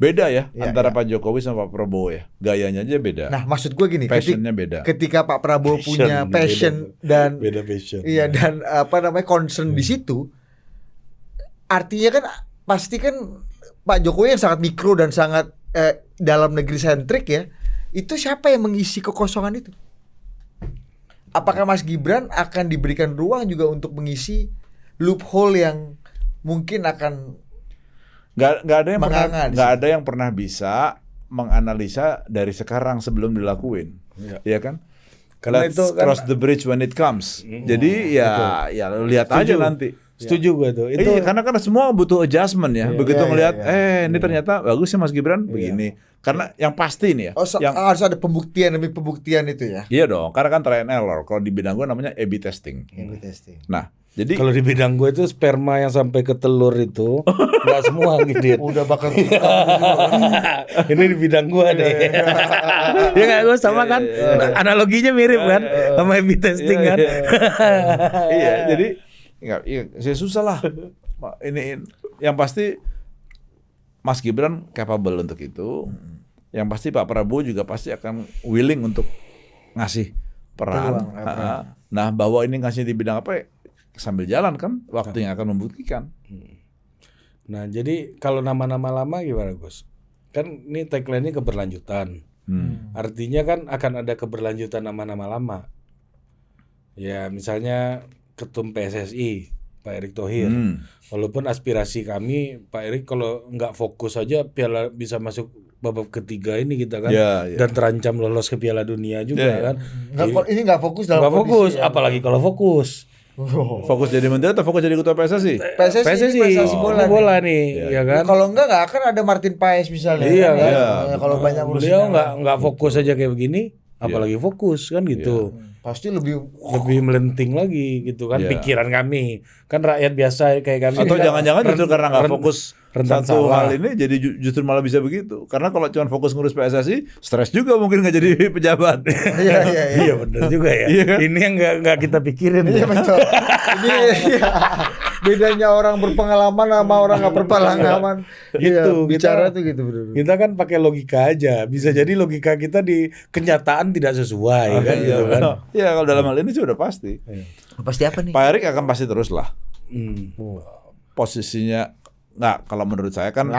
beda ya Iya, antara iya. Pak Jokowi sama Pak Prabowo ya. Gayanya aja beda. Nah, maksud gue gini, Passionnya beda. ketika Pak Prabowo punya Passion, passion dan Beda passion. iya dan apa namanya concern di situ, artinya kan pasti kan Pak Jokowi yang sangat mikro dan sangat dalam negeri sentrik ya, itu siapa yang mengisi kekosongan itu? Apakah Mas Gibran akan diberikan ruang juga untuk mengisi loophole yang mungkin akan Nggak Menganga di ada yang pernah bisa menganalisa dari sekarang sebelum dilakuin. Iya kan? Karena Let's itu kan cross the bridge when it comes. Jadi ya lihat aja Setuju. nanti. Setuju gue tuh. Itu karena semua butuh adjustment ya. Begitu ngelihat ini ternyata bagus ya Mas Gibran begini. Karena yang pasti nih ya. Yang harus ada pembuktian demi pembuktian itu ya. Iya dong, karena kan trial and error. Kalau di bidang gue namanya A/B testing. A/B testing. Nah, jadi kalau di bidang gue itu sperma yang sampai ke telur itu nggak semua gitu. Udah bakal ini di bidang gue deh. Ya nggak, gue sama kan. Analoginya mirip kan sama A/B testing kan. Iya, jadi saya susah lah. Ini yang pasti Mas Gibran capable untuk itu. Yang pasti Pak Prabowo juga pasti akan willing untuk ngasih peran. Nah, bahwa ini ngasih di bidang apa sambil jalan kan waktu yang akan membuktikan. Nah, jadi kalau nama-nama lama gimana, Gus? Kan ini tagline-nya keberlanjutan. Artinya kan akan ada keberlanjutan nama-nama lama. Ya, misalnya Ketum PSSI Pak Erick Thohir. Walaupun aspirasi kami Pak Erick kalau nggak fokus aja Piala bisa masuk babak ketiga ini kita kan dan terancam lolos ke Piala Dunia juga kan. Ini nggak fokus dalam nggak fokus, apalagi kalau fokus. Fokus jadi menteri atau fokus jadi ketua PSSI? PSSI bola nih, ya kan. Kalau enggak akan ada Martin Paes misalnya. Iya kan. Kalau banyak beliau nggak fokus aja kayak begini, apalagi fokus kan gitu. Pasti lebih melenting lagi gitu kan pikiran kami. Kan rakyat biasa kayak kami. Atau jangan-jangan justru karena nggak fokus satu hal ini jadi justru malah bisa begitu. Karena kalau cuma fokus ngurus PSSI, stres juga mungkin nggak jadi pejabat. Iya benar juga ya. Ini yang nggak kita pikirin. Iya betul. Ini bedanya orang berpengalaman sama orang nggak berpengalaman. Gitu bicara tuh gitu benar. Kita kan pakai logika aja. Bisa jadi logika kita di kenyataan tidak sesuai kan gitu kan. Ya kalau dalam hal ini sih udah pasti. Pasti apa nih? Pak Erick akan pasti terus lah. Posisinya kalau menurut saya kan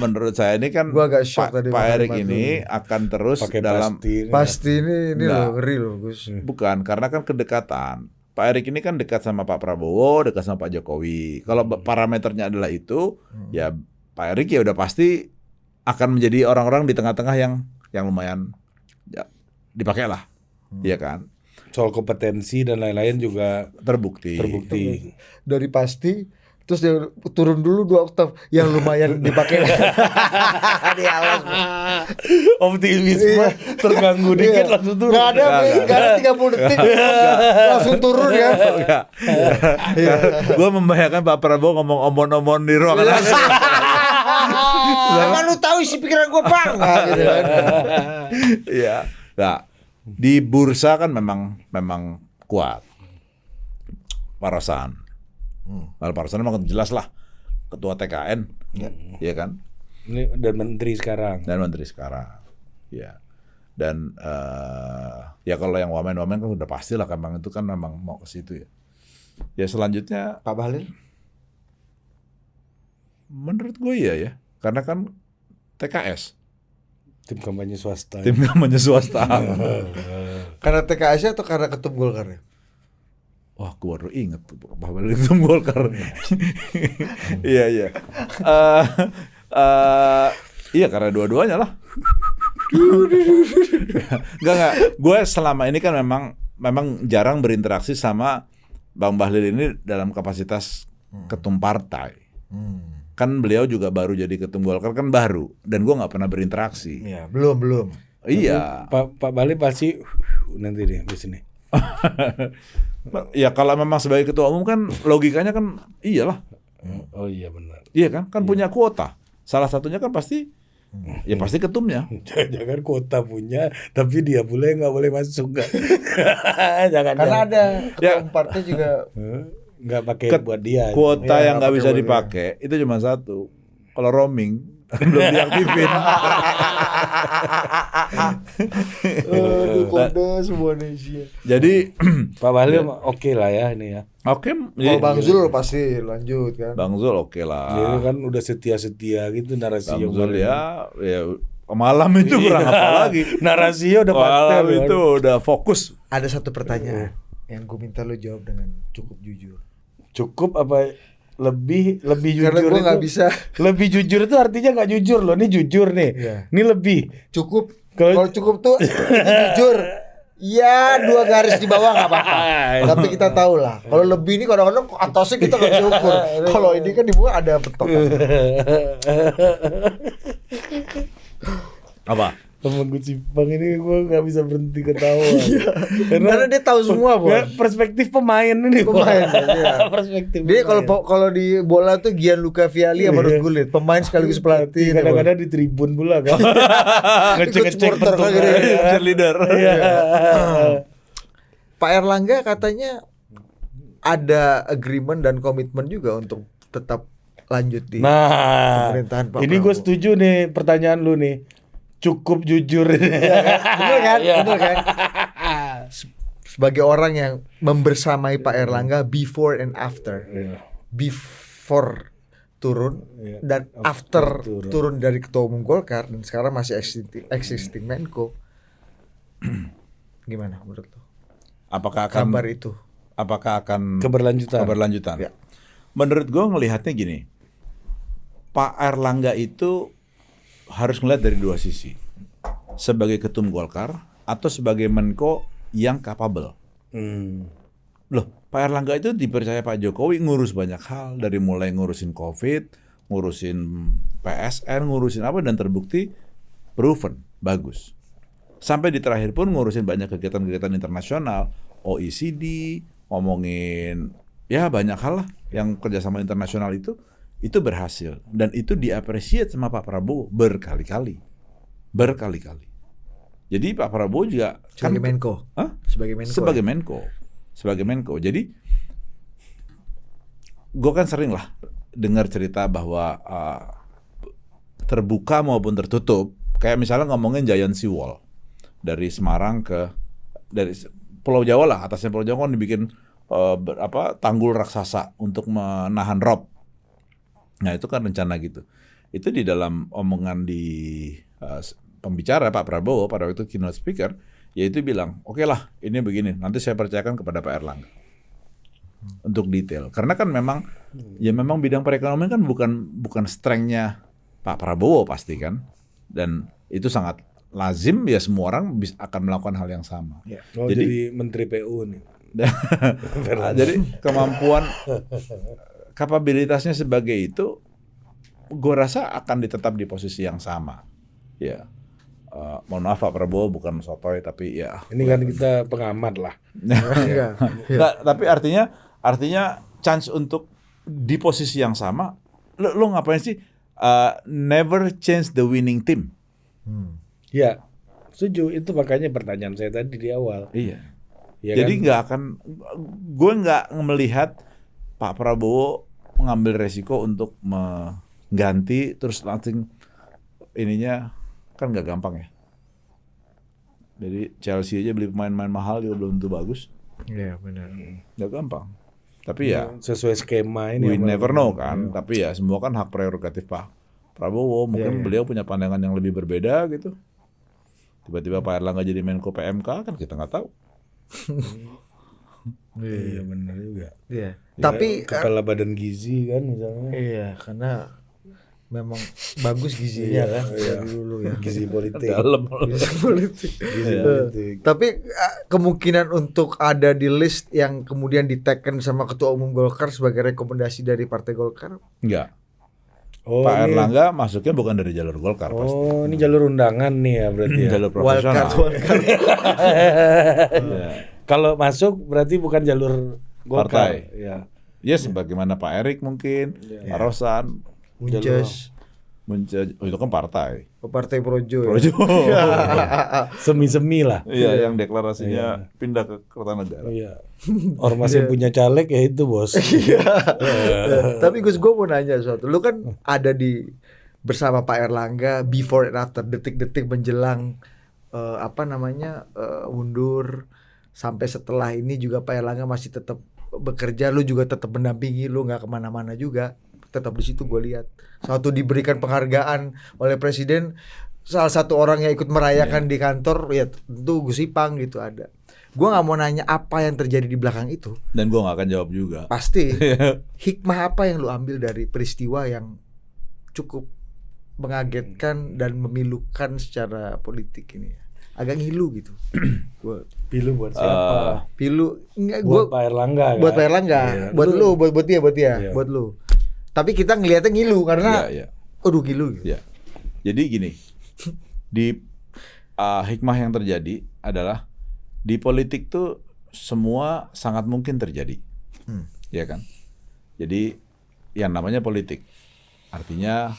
menurut saya ini kan Pak Erick ini akan terus dalam pasti ini loh ngeri loh Gus. Bukan karena kan kedekatan. Pak Erick ini kan dekat sama Pak Prabowo, dekat sama Pak Jokowi. Kalau parameternya adalah itu, ya Pak Erick ya udah pasti akan menjadi orang-orang di tengah-tengah yang lumayan dipakai lah, ya kan? Soal kompetensi dan lain-lain juga terbukti. Dari pasti, terus dia turun dulu 2 oktav yang lumayan dipakai. Di alas. Optimisme terganggu dikit langsung turun. Gak ada 30 detik langsung turun ya. Gue membayangkan Pak Prabowo ngomong omon-omon di ruangan AC. Emang lu tahu isi pikiran gue Pak? Iya. Nah, di bursa kan memang kuat. Parasan. Kalau Parasan memang jelas lah ketua TKN, ya kan? Ini dan menteri sekarang. Ya. Dan ya kalau yang wamen-wamen kan udah pasti lah, memang itu kan memang mau ke situ ya. Ya selanjutnya Pak Bahlil. Menurut gue ya, karena kan TKS. Tim kampanye swasta. Karena TKS atau karena ketum Golkar ya? Wah, gue baru inget tuh Pak Bahlil ketum Golkar. Iya. Iya karena dua-duanya lah. Enggak. Gue selama ini kan memang jarang berinteraksi sama Bang Bahlil ini dalam kapasitas ketum partai. Kan beliau juga baru jadi ketum Golkar kan baru, dan gue nggak pernah berinteraksi. Iya, belum. Iya. Pak Bahlil pasti nanti deh di sini. Ya kalau memang sebagai ketua umum kan logikanya kan iyalah. Oh iya benar. Iya kan punya kuota. Salah satunya kan pasti ya pasti ketumnya. Jangan kuota punya, tapi dia nggak boleh masuk nggak? Jangan. Karena ada ketua partai juga nggak pakai buat dia. Kuota yang nggak bisa dipakai itu cuma satu. Kalau roaming belum diaktifin. Kode semua Indonesia. Jadi Pak Bahlil oke lah ya ini ya. Oke. Kalau Bang Zul pasti lanjut kan. Bang Zul oke lah. Dia kan udah setia gitu narasi. Bang Zul ya malam itu kurang apa lagi. Narasinya udah malam itu udah fokus. Ada satu pertanyaan yang gue minta lo jawab dengan cukup jujur. Cukup apa? Lebih jujur. Karena gue nggak bisa. Lebih jujur itu artinya nggak jujur loh. Ini jujur nih. Ini lebih. Cukup. Kalau cukup tuh jujur. Ya 2 garis di bawah nggak apa-apa. Tapi kita tahu lah. Kalau lebih ini kadang-kadang atasnya kita nggak bisa ukur. Kalau ini kan di bawah ada betokan. Apa? Temen gue Cipang ini gue nggak bisa berhenti ketawa. Karena dia tahu semua, Bos. Perspektif pemain ini. Iya. Perspektif. Dia kalau di bola tuh Gianluca Vialli sama Ruud Gullit, pemain sekaligus pelatih. Kadang-kadang di tribun pula kan. Ngecek-ngecek supporter bentuk. Cheerleader. Iya. Pak Erlangga katanya ada agreement dan komitmen juga untuk tetap lanjut di pemerintahan Pak ini gue Prabowo. setuju nih pertanyaan lu nih. Cukup jujur. Bener kan? Bener kan? Sebagai orang yang membersamai Pak Erlangga before and after. Before turun dan after turun dari ketua umum Golkar dan sekarang masih existing Menko. Gimana menurut lo? Apakah akan Kabar itu? Apakah akan keberlanjutan? Ya. Menurut gue ngelihatnya gini, Pak Erlangga itu harus ngelihat dari 2 sisi. Sebagai ketum Golkar atau sebagai Menko yang capable. Loh, Pak Erlangga itu dipercaya Pak Jokowi ngurus banyak hal, dari mulai ngurusin COVID, ngurusin PSN, ngurusin apa, dan terbukti proven bagus. Sampai di terakhir pun ngurusin banyak kegiatan-kegiatan internasional, OECD, ngomongin ya banyak hal lah yang kerjasama internasional itu berhasil, dan itu diapresiasi sama Pak Prabowo berkali-kali. Jadi Pak Prabowo juga sebagai Menko. Sebagai Menko. Jadi gue kan sering lah dengar cerita bahwa terbuka maupun tertutup, kayak misalnya ngomongin Giant Sea Wall dari Semarang dari Pulau Jawa lah, atasnya Pulau Jawa kan dibikin tanggul raksasa untuk menahan rob. Nah itu kan rencana gitu. Itu di dalam omongan di pembicara Pak Prabowo pada waktu keynote speaker, yaitu bilang, oke lah ini begini, nanti saya percayakan kepada Pak Erlangga untuk detail. Karena kan memang bidang perekonomian kan bukan strength-nya Pak Prabowo pasti kan, dan itu sangat lazim ya semua orang akan melakukan hal yang sama. Ya. Jadi Menteri PU nih. Jadi kemampuan kapabilitasnya sebagai itu, gue rasa akan tetap di posisi yang sama. Ya, mohon maaf Pak Prabowo bukan sotoy, tapi ya. Ini kan kita pengamat lah. Nggak, tapi artinya chance untuk di posisi yang sama. Lo ngapain sih? Never change the winning team. Ya, setuju. Itu makanya pertanyaan saya tadi di awal. Iya. Ya jadi kan? gue nggak melihat Pak Prabowo mengambil resiko untuk mengganti terus langsung ininya kan nggak gampang ya. Jadi Chelsea aja beli pemain-pemain mahal juga belum tentu bagus. Iya benar. Nggak gampang. Tapi ya sesuai skema ini. We never know kan. Tapi ya semua kan hak prerogatif Pak Prabowo. Mungkin beliau punya pandangan yang lebih berbeda gitu. Tiba-tiba Pak Erlangga jadi Menko PMK kan kita nggak tahu. Iya benar juga. Iya. Ya, tapi kepala badan gizi kan misalnya. Iya, karena memang bagus gizinya kan dari dulu ya. Gizi politik. Dalam. Gizi politik. Gizi politik. Tapi kemungkinan untuk ada di list yang kemudian diteken sama Ketua Umum Golkar sebagai rekomendasi dari Partai Golkar? Enggak. Oh, Pak Erlangga masuknya bukan dari jalur Golkar pasti. Oh, ini jalur undangan nih ya berarti ya. Jalur profesional. Wildcard. Kalau masuk berarti bukan jalur Golkar. Partai. Ya. Ya sebagaimana Pak Erik mungkin, Pak Rosan, Munces. Oh, itu kan partai. Partai Projo. Projo. Semi-semi lah. Iya, yang deklarasinya pindah ke Kertanegara. Iya. Ormas yang punya caleg ya itu bos. Tapi gue mau nanya sesuatu. Lu kan ada bersama Pak Erlangga before and after, detik-detik menjelang mundur sampai setelah ini juga Pak Erlangga masih tetap bekerja. Lu juga tetap mendampingi, lu nggak kemana-mana juga. Tetap di situ gue lihat. Suatu diberikan penghargaan oleh Presiden, salah satu orang yang ikut merayakan di kantor, ya tentu Gus Ipang gitu ada. Gue nggak mau nanya apa yang terjadi di belakang itu. Dan gue nggak akan jawab juga. Pasti. Hikmah apa yang lu ambil dari peristiwa yang cukup mengagetkan dan memilukan secara politik ini? agak ngilu gitu. Gua Pilu buat siapa? pilu enggak Buat gua Pak Erlangga kan? buat Pak Erlangga, Iya. buat lu, buat dia, Iya. buat lu. Tapi kita ngelihatnya ngilu karena Iya. aduh ngilu gitu. Ya. Jadi gini, di hikmah yang terjadi adalah di politik tuh semua sangat mungkin terjadi, ya kan? Jadi yang namanya politik, artinya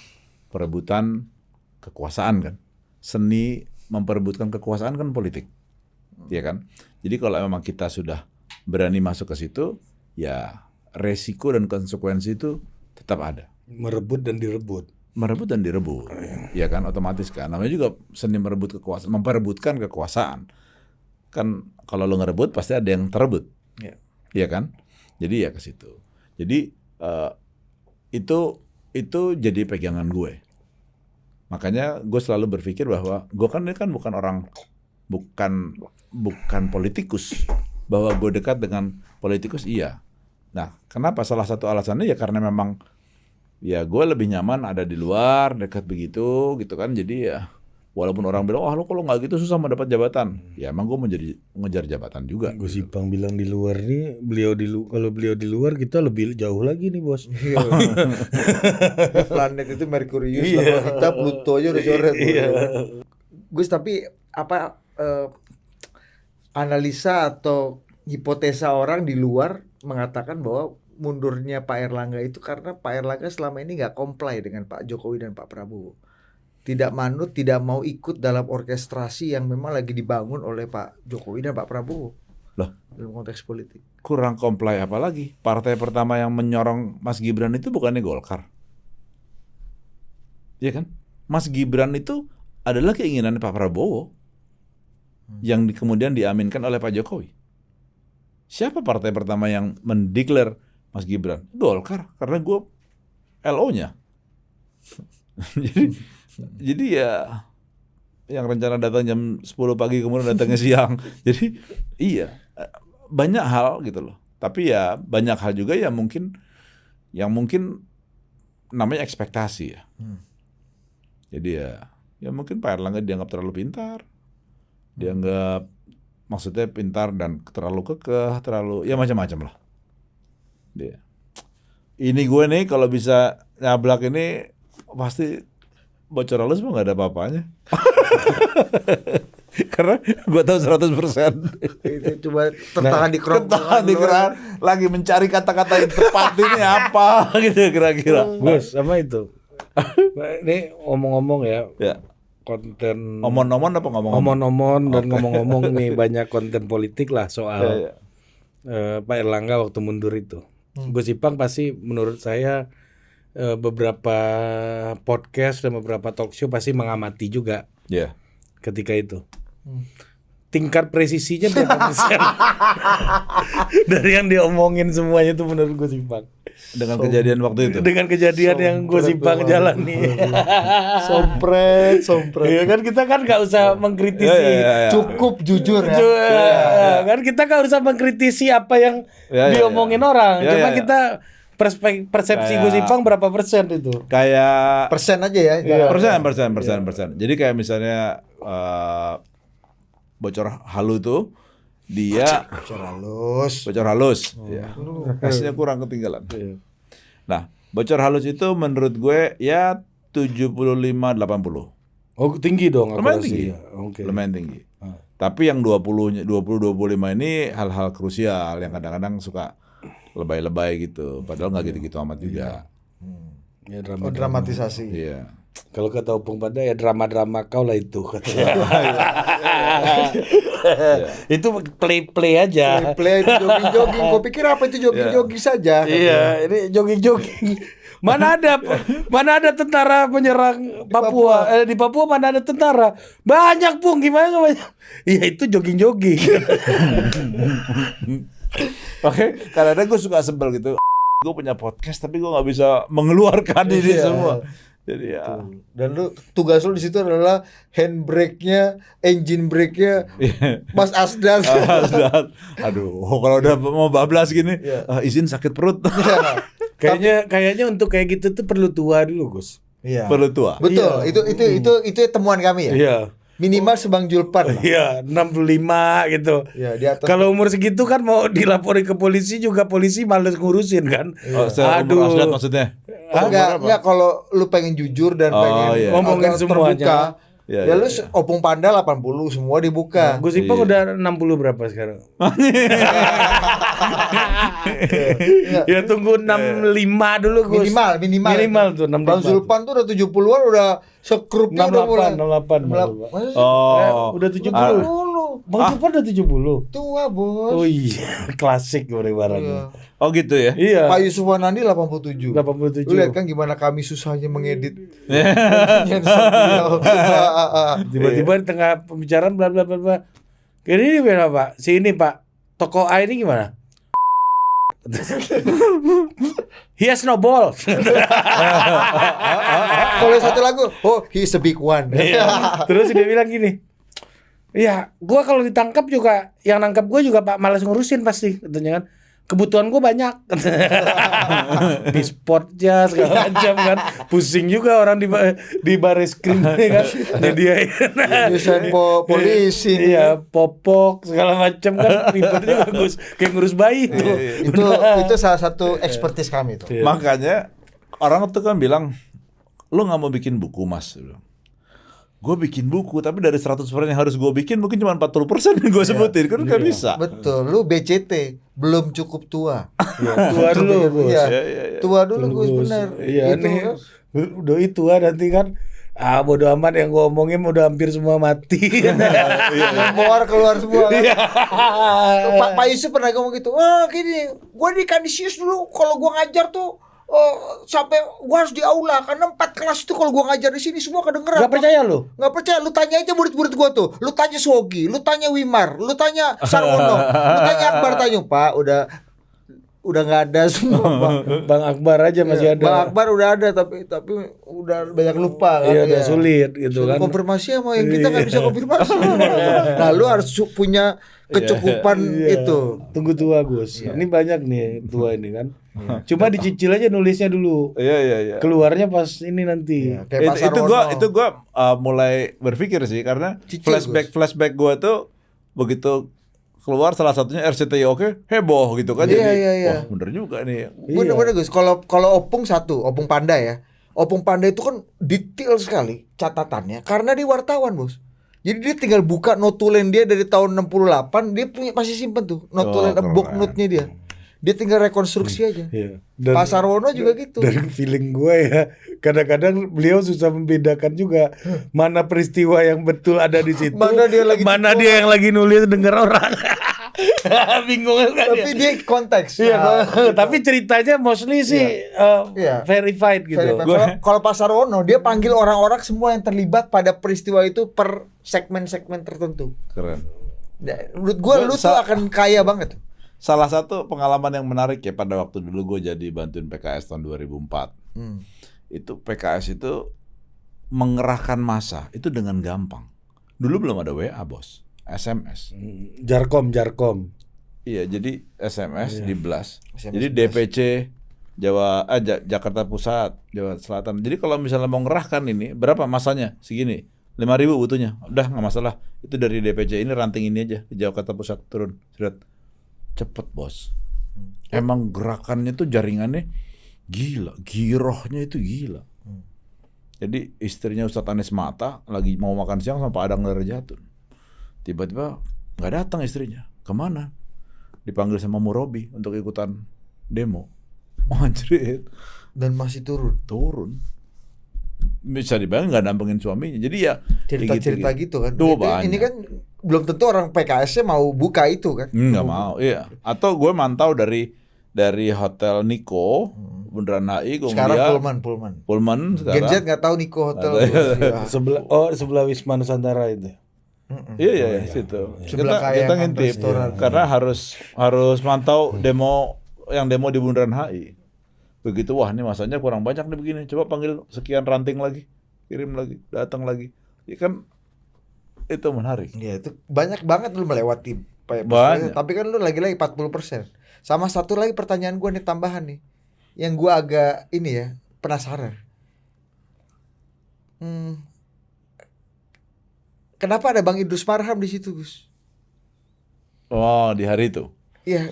perebutan kekuasaan kan, seni memperebutkan kekuasaan kan politik, ya kan? Jadi kalau memang kita sudah berani masuk ke situ, ya resiko dan konsekuensi itu tetap ada. Merebut dan direbut. Merebut dan direbut, ya kan, otomatis kan. Namanya juga seni merebut kekuasaan, memperebutkan kekuasaan. Kan kalau lo ngerebut pasti ada yang terebut, ya kan. Jadi ya ke situ. Jadi itu jadi pegangan gue. Makanya gue selalu berpikir bahwa gue kan ini kan bukan politikus. Bahwa gue dekat dengan politikus, iya. Nah, kenapa? Salah satu alasannya ya karena memang ya gue lebih nyaman ada di luar, dekat begitu, gitu kan. Jadi ya walaupun orang bilang, lo kalau nggak gitu susah mau dapat jabatan. Ya emang gue mau ngejar jabatan juga. Gus Ipang bilang di luar nih, kalau beliau di luar kita lebih jauh lagi nih bos. Planet itu Merkurius, lalu kita Pluto aja udah coret. Gus, tapi apa analisa atau hipotesa orang di luar mengatakan bahwa mundurnya Pak Erlangga itu karena Pak Erlangga selama ini nggak comply dengan Pak Jokowi dan Pak Prabowo, tidak manut, tidak mau ikut dalam orkestrasi yang memang lagi dibangun oleh Pak Jokowi dan Pak Prabowo. Loh, dalam konteks politik kurang comply apa lagi? Partai pertama yang menyorong Mas Gibran itu bukannya Golkar, ya kan? Mas Gibran itu adalah keinginan Pak Prabowo yang kemudian diaminkan oleh Pak Jokowi. Siapa partai pertama yang mendeklar Mas Gibran? Golkar, karena gue LO-nya. jadi ya yang rencana datang jam 10 pagi kemudian datangnya siang. Jadi iya, banyak hal gitu loh. Tapi ya banyak hal juga yang mungkin namanya ekspektasi ya. Jadi ya mungkin Pak Erlangga dianggap terlalu pintar. Dianggap maksudnya pintar dan terlalu kekeh, terlalu ya macam-macam lah. Dia. Ini gue nih kalau bisa nyablak ini pasti bocor halus mah nggak ada apa-apanya. Karena gue tahu 100%. itu coba tertahan di kerongkongan, lagi mencari kata-kata yang tepat ini apa gitu kira-kira. Gus, sama itu. Ini omong-omong ya. Konten omon-omon apa ngomong-ngomong? Omon-omon dan ngomong-ngomong nih banyak konten politik lah soal Pak Erlangga waktu mundur itu. Gus Ipang pasti menurut saya beberapa podcast dan beberapa talk show pasti mengamati juga ketika itu. Tingkat presisinya berapa persen dari yang diomongin semuanya itu menurut Gus Ipang? Dengan kejadian waktu itu. Dengan kejadian yang Gus Ipang jalani. Sompret. Ya kan kita kan nggak usah mengkritisi. Cukup jujur ya. Kan kita nggak usah mengkritisi apa yang diomongin orang. Cuma kita persepsi Gus Ipang berapa persen itu? Kayak persen aja ya. Persen. Jadi kayak misalnya bocor halu tuh dia bocor halus. Kasihnya kurang ketinggalan. Nah, bocor halus itu menurut gue ya 75-80. Oh, tinggi dong. Lumayan tinggi. Lumayan tinggi. Tapi yang 20-25 ini hal-hal krusial yang kadang-kadang suka lebay-lebay gitu. Padahal nggak gitu-gitu amat juga. Ya, dramatisasi. Iya. Kalau kata Opung Pada ya drama-drama kau lah itu. Itu play aja. Play itu jogging-jogging. Kau pikir apa itu jogging-jogging saja? Iya, ini jogging-jogging. Mana ada tentara penyerang Papua? Di Papua mana ada tentara? Banyak Pung, gimana banyak? Iya itu jogging-jogging. Oke, kadang-kadang gue suka sebel gitu. Gue punya podcast tapi gue nggak bisa mengeluarkan ini semua. Jadi ya. Dan lu tugas lu di situ adalah handbrake-nya, engine brake-nya Mas Asdas. Aduh, kalau udah mau bablas gini, izin sakit perut. Kayaknya untuk kayak gitu tuh perlu tua dulu, Gus. Iya. Perlu tua. Betul. Iya. Itu temuan kami ya. Iya. Minimal sebang Julpan lah. Iya, 65 gitu. Ya, di atas. Kalau umur segitu kan mau dilaporin ke polisi juga polisi males ngurusin kan. Oh, umur aslihat maksudnya. Enggak kalau lu pengen jujur dan pengen ngomongin agak semuanya. terbuka. Ya, Lu opung panda 80 semua dibuka. Gus Ipang udah 60 berapa sekarang? Ya tunggu 65 dulu Gus. Minimal tuh 65. Bang Zulpan tuh udah 70-an udah sekrupnya udah mulai. 68. Udah 70. Bang Zulpan udah 70. Tua, Bos. Oh iya, klasik ibaratnya. Oh gitu ya. Iya. Pak Yusuf Wanandi 87. 87. Lu lihat kan gimana kami susahnya mengedit. Tiba-tiba di tengah pembicaraan bla bla bla bla. Ini gimana Pak? Si ini Pak, toko A ini gimana? He has no ball. Kalau satu lagu, oh he's a big one. Terus dia bilang gini, ya gua kalau ditangkap juga, yang nangkap gua juga Pak malas ngurusin pasti, katanya kan. Kebutuhan gue banyak, di sportnya segala macam kan, pusing juga orang di baris krim kan, nyediain Desain polisi, iya popok segala macam kan, ribet juga Gus, kayak ngurus bayi tuh. Itu salah satu expertise kami tuh. Makanya orang tuh kan bilang, lu nggak mau bikin buku Mas? Gue bikin buku, tapi dari 100% yang harus gue bikin mungkin cuma 40% yang gue sebutin, kan nggak bisa. Betul, lu BCT belum cukup tua. Tua dulu Gus. Tua dulu Gus, benar. Iya nih, udah tua nanti kan. Bodo amat yang gue omongin udah hampir semua mati. Keluar semua kan. Pak Yusuf pernah ngomong gitu. Wah gini, gue di Kanisius dulu kalau gue ngajar tuh sampai gua harus di aula karena 4 kelas itu kalau gua ngajar di sini semua kedengeran. Gak percaya lu? Gak percaya, lu tanya aja murid-murid gua tuh. Lu tanya Sogi, lu tanya Wimar, lu tanya Sarwono, lu tanya Akbar, tanya Pak, udah nggak ada semua Pak. Bang Akbar aja masih ada. Bang Akbar udah ada tapi udah banyak lupa kan. Iya, udah sulit gitu kan. Konfirmasi sama yang kita nggak bisa konfirmasi. Nah, lu harus punya kecukupan itu. Tunggu tua Gus. Ini banyak nih tua ini kan. Cuma dicicil aja nulisnya dulu. Iya. Keluarnya pas ini nanti. Itu gua mulai berpikir sih karena flashback gua tuh begitu keluar salah satunya RCTI Oke heboh gitu kan. Iya. Wah bener juga nih. Bener Gus. Kalau Opung Opung Panda ya. Opung Panda itu kan detail sekali catatannya karena di wartawan Bos. Jadi dia tinggal buka notulen dia dari tahun 68, dia masih simpen tuh notulen book note-nya dia. Dia tinggal rekonstruksi aja. Iya. Pak Sarwono juga gitu. Dan feeling gue ya, kadang-kadang beliau susah membedakan juga mana peristiwa yang betul ada di situ, mana dia yang lagi nulis denger orang. Bingung kan. Tapi dia konteks. Iya, tapi ceritanya mostly sih verified gitu. Kalau Pak Sarwono dia panggil orang-orang semua yang terlibat pada peristiwa itu per segmen-segmen tertentu. Keren. Menurut gue lu tuh akan kaya banget. Salah satu pengalaman yang menarik ya pada waktu dulu gue jadi bantuin PKS tahun 2004. Itu PKS itu mengerahkan massa itu dengan gampang. Dulu belum ada WA Bos, SMS. Jarkom. Iya, jadi SMS di blast. Jadi DPC Jakarta Pusat, Jawa Selatan. Jadi kalau misalnya mau ngerahkan ini, berapa masanya? Segini. 5.000 butuhnya. Udah nggak masalah. Itu dari DPC ini ranting ini aja di Jakarta Pusat turun. Cepet Bos. Emang gerakannya tuh jaringannya gila, girohnya itu gila. Jadi istrinya Ustadz Anies Mata lagi mau makan siang sama Pak Adang Larjatun. Tiba-tiba nggak datang istrinya. Kemana? Dipanggil sama Murobi untuk ikutan demo. Anjrit. Dan masih turun. Bisa dibayang nggak nampungin suaminya. Jadi ya cerita-cerita gitu kan. Tuh, ini kan belum tentu orang PKS-nya mau buka itu kan. Nggak mau, iya. Atau gue mantau dari Hotel Niko Bundaran HI, sekarang Pullman sekarang. Gen Z nggak tahu Niko Hotel. Sebelah Wisma Nusantara itu. Iya situ. Kita ngintip karena harus mantau demo di Bundaran HI. Begitu wah ini masanya kurang banyak nih begini. Coba panggil sekian ranting lagi, kirim lagi, datang lagi. Ya kan itu menarik. Iya, itu banyak banget lu melewati. Banyak. Tapi kan lu lagi-lagi 40%. Sama satu lagi pertanyaan gue nih tambahan nih. Yang gue agak ini ya, penasaran. kenapa ada Bang Idrus Marham di situ, Gus? Oh, di hari itu. Iya,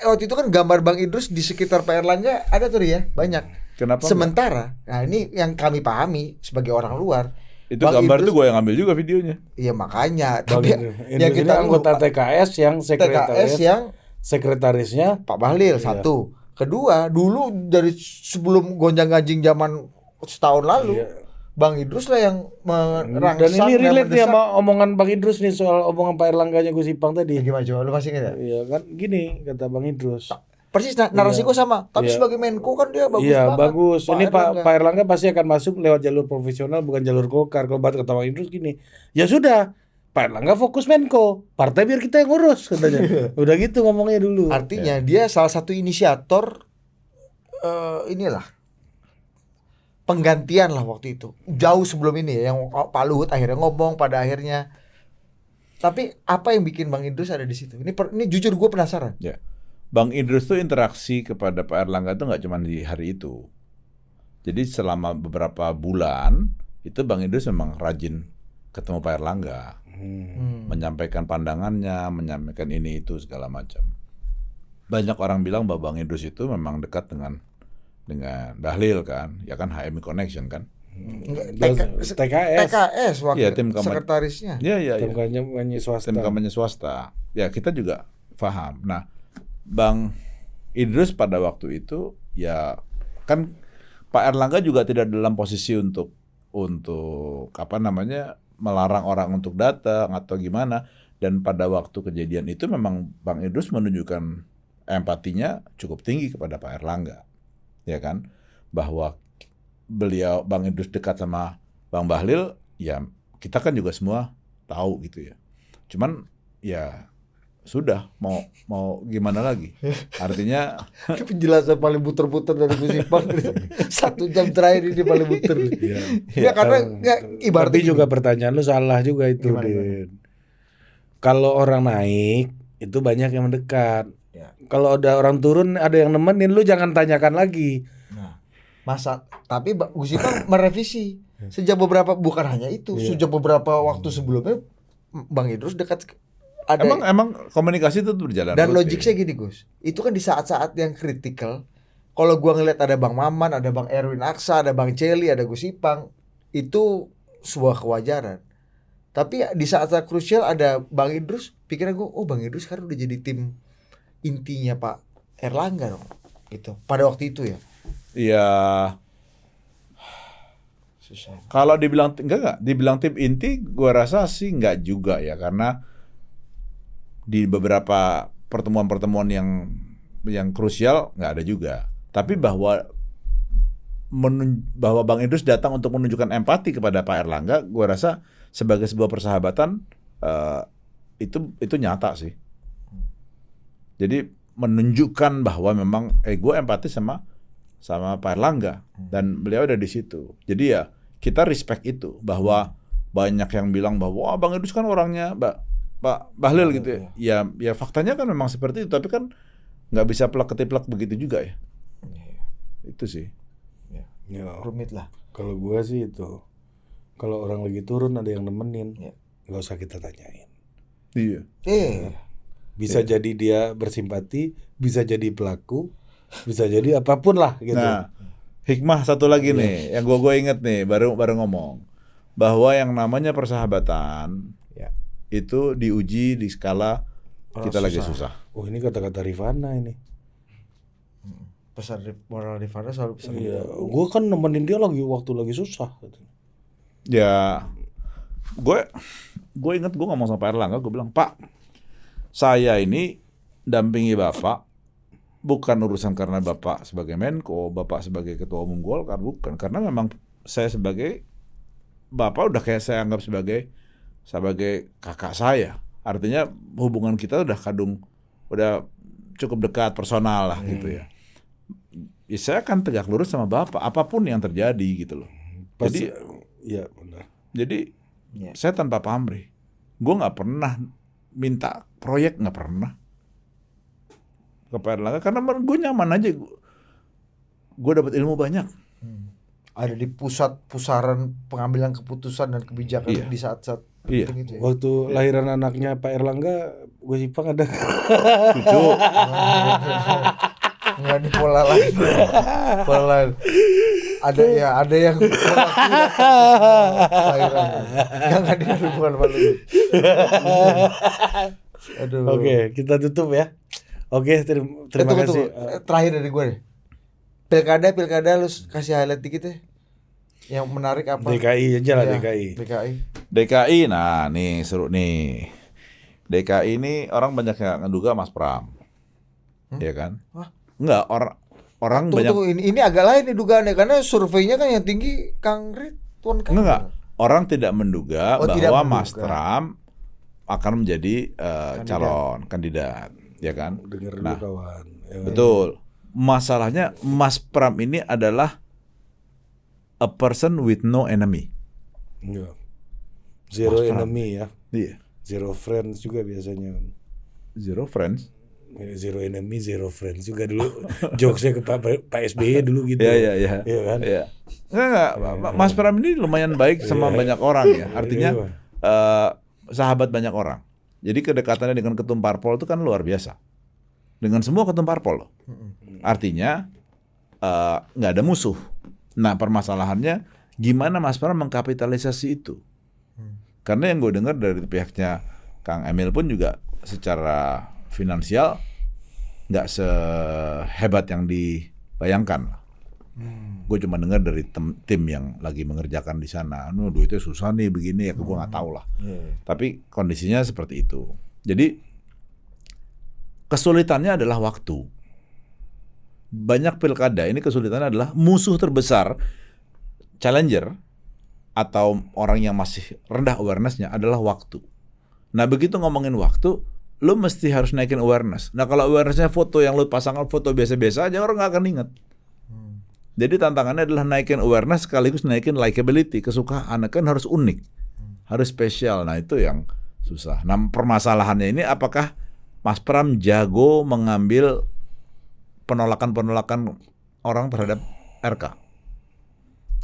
waktu itu kan gambar Bang Idrus di sekitar Pak Erlangga ada tuh ya, banyak. Kenapa? Sementara, nah ini yang kami pahami sebagai orang luar. Itu Bang gambar Idrus, itu gue yang ambil juga videonya. Iya makanya. Bang Tapi yang kita anggota TKS yang TKS yang sekretarisnya Pak Bahlil satu. Kedua, dulu dari sebelum gonjang-ganjing zaman setahun lalu, Bang Idrus lah yang merangsang. Dan ini relate nih sama omongan Bang Idrus nih soal omongan Pak Erlangganya Gus Ipang tadi. Gimana coba, lu masih ingat ya? Iya kan gini kata Bang Idrus. Persis narasi gue sama, tapi sebagai Menko kan dia bagus Iya banget. bagus. Ini Erlangga. Pak Erlangga pasti akan masuk lewat jalur profesional bukan jalur Golkar. Kalau kata Bang Idrus gini, ya sudah Pak Erlangga fokus Menko, partai biar kita yang urus katanya. Udah gitu ngomongnya dulu. Artinya dia salah satu inisiator inilah penggantian lah waktu itu. Jauh sebelum ini ya, yang Pak Luhut akhirnya ngomong pada akhirnya. Tapi apa yang bikin Bang Idrus ada di situ? Ini jujur gue penasaran. Ya. Bang Idrus tuh interaksi kepada Pak Erlangga itu nggak cuma di hari itu. Jadi selama beberapa bulan itu Bang Idrus memang rajin ketemu Pak Erlangga, menyampaikan pandangannya, menyampaikan ini itu segala macam. Banyak orang bilang bahwa Bang Idrus itu memang dekat dengan Bahlil kan, ya kan HMI Connection kan. TKS waktu ya, tim sekretarisnya. Iya. Tim kampanye swasta. Tim kampanye swasta. Ya kita juga paham. Nah, Bang Idrus pada waktu itu ya kan Pak Erlangga juga tidak dalam posisi untuk melarang orang untuk datang atau gimana, dan pada waktu kejadian itu memang Bang Idrus menunjukkan empatinya cukup tinggi kepada Pak Erlangga, ya kan, bahwa Bang Idrus dekat sama Bang Bahlil, ya kita kan juga semua tahu gitu ya. Cuman ya sudah mau gimana lagi? Artinya penjelasan paling puter-puter dari Gus Ipang 1 jam terakhir ini paling puter. Ya karena ibaratnya tapi juga pertanyaan lu salah juga itu, Din. Kalau orang naik itu banyak yang mendekat. Ya. Kalau ada orang turun ada yang nemenin, lu jangan tanyakan lagi. Nah, tapi Gus Ipang merevisi sejak beberapa, bukan hanya itu, sejak beberapa waktu sebelumnya Bang Idrus dekat. Emang komunikasi itu berjalan. Dan logiknya gini Gus, itu kan di saat-saat yang kritikal. Kalau gua ngeliat ada Bang Maman, ada Bang Erwin Aksa, ada Bang Celi, ada Gus Ipang, itu sebuah kewajaran. Tapi di saat-saat krusial ada Bang Idrus, pikiran gua, oh Bang Idrus sekarang udah jadi tim intinya Pak Erlangga dong. Gitu. Pada waktu itu ya. Iya. Susah. Kalau dibilang dibilang tim inti, gua rasa sih enggak juga ya, karena di beberapa pertemuan-pertemuan yang krusial nggak ada juga. Tapi bahwa Bang Idrus datang untuk menunjukkan empati kepada Pak Erlangga, gue rasa sebagai sebuah persahabatan itu nyata sih. Jadi menunjukkan bahwa memang gue empati sama Pak Erlangga dan beliau ada di situ. Jadi ya kita respect itu, bahwa banyak yang bilang bahwa Bang Idrus kan orangnya Pak Bahlil gitu ya. Ya faktanya kan memang seperti itu, tapi kan nggak bisa plak-ketiplak begitu juga ya. Itu sih. Ya, rumit lah. Kalau gua sih itu, kalau orang lagi turun ada yang nemenin, nggak usah kita tanyain. Iya. Bisa jadi dia bersimpati, bisa jadi pelaku, bisa jadi apapun lah gitu. Nah, hikmah satu lagi nih, yang gua inget nih, baru ngomong bahwa yang namanya persahabatan itu diuji di skala kita lagi susah. Oh, ini kata-kata Rifana ini. Pesan moral Rifana selalu pesan. Iya, gue kan nemenin dia waktu lagi susah. Ya, gue inget gue ngomong sama Pak Erlangga, gue bilang, Pak, saya ini dampingi Bapak bukan urusan karena Bapak sebagai Menko, Bapak sebagai Ketua Umum Golkar, bukan. Karena memang saya sebagai Bapak udah kayak saya anggap sebagai kakak saya. Artinya hubungan kita udah cukup dekat, personal lah gitu ya. Ya saya akan tegak lurus sama Bapak apapun yang terjadi gitu loh. Jadi ya benar. Jadi saya tanpa pamrih. Gue nggak pernah minta proyek, nggak pernah ke Pak Erlangga, karena gue nyaman aja. Gue dapat ilmu banyak. Ada di pusaran pengambilan keputusan dan kebijakan di saat-saat Iya. Gitu ya. Waktu lahiran anaknya Pak Erlangga, Gosipang ada. Cucu. Nggak di pola lain. Pola lain. Ada yang jangan dia hubungan sama lu. Aduh. Oke, kita tutup ya. Oke, terima kasih. Terakhir dari gue deh. Pilkada lu kasih highlight dikit ya. Yang menarik apa? DKI aja lah, Ya, DKI. DKI, nah nih seru nih. DKI ini orang banyak yang ngeduga Mas Pram, ya kan? Hah? Enggak, orang banyak. Ini agak lain nih dugaannya karena surveinya kan yang tinggi Kang Ridwan Kamil. Enggak, orang tidak menduga tidak bahwa menduga. Mas Pram akan menjadi calon kandidat, ya kan? Dengar dulu Nah, kawan. Ya, betul. Masalahnya Mas Pram ini adalah a person with no enemy. iya. Zero Mas Pram. enemy ya. Iya. Zero friends juga biasanya. Zero friends. Ya, zero enemy, zero friends juga dulu. Jokesnya ke Pak SBY dulu gitu. Iya. Iya kan? Iya. Enggak, Mas Pram ini lumayan baik sama banyak orang ya. Artinya sahabat banyak orang. Jadi kedekatannya dengan ketum parpol itu kan luar biasa. Dengan semua ketum parpol loh. Artinya nggak ada musuh. Nah permasalahannya gimana Mas Pram mengkapitalisasi itu? Karena yang gue dengar dari pihaknya Kang Emil pun juga secara finansial nggak sehebat yang dibayangkan. Gue cuma dengar dari tim yang lagi mengerjakan di sana, duitnya susah nih begini ya, gue nggak tahu lah. Tapi kondisinya seperti itu. Jadi kesulitannya adalah waktu. Banyak pilkada ini kesulitannya adalah musuh terbesar challenger atau orang yang masih rendah awareness-nya adalah waktu. Nah begitu ngomongin waktu, lu mesti harus naikin awareness. Nah kalau awareness-nya foto yang lu pasangkan foto biasa-biasa aja orang nggak akan ingat. Jadi tantangannya adalah naikin awareness sekaligus naikin likability, kesukaan kan harus unik, harus spesial. Nah itu yang susah. Nah permasalahannya ini apakah Mas Pram jago mengambil penolakan orang terhadap RK?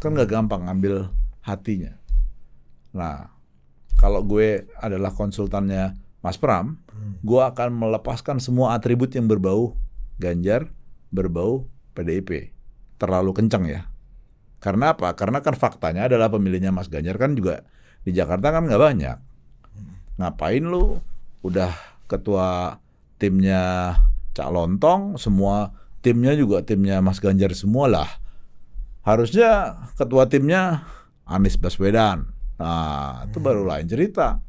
Kan nggak gampang ngambil hatinya. Nah kalau gue adalah konsultannya Mas Pram, gue akan melepaskan semua atribut yang berbau Ganjar, berbau PDIP. Terlalu kencang ya. Karena apa? Karena kan faktanya adalah pemilihnya Mas Ganjar kan juga di Jakarta kan nggak banyak. Ngapain lu udah ketua timnya Cak Lontong, semua timnya juga timnya Mas Ganjar semua lah. Harusnya ketua timnya Anies Baswedan. Nah, itu baru lain cerita.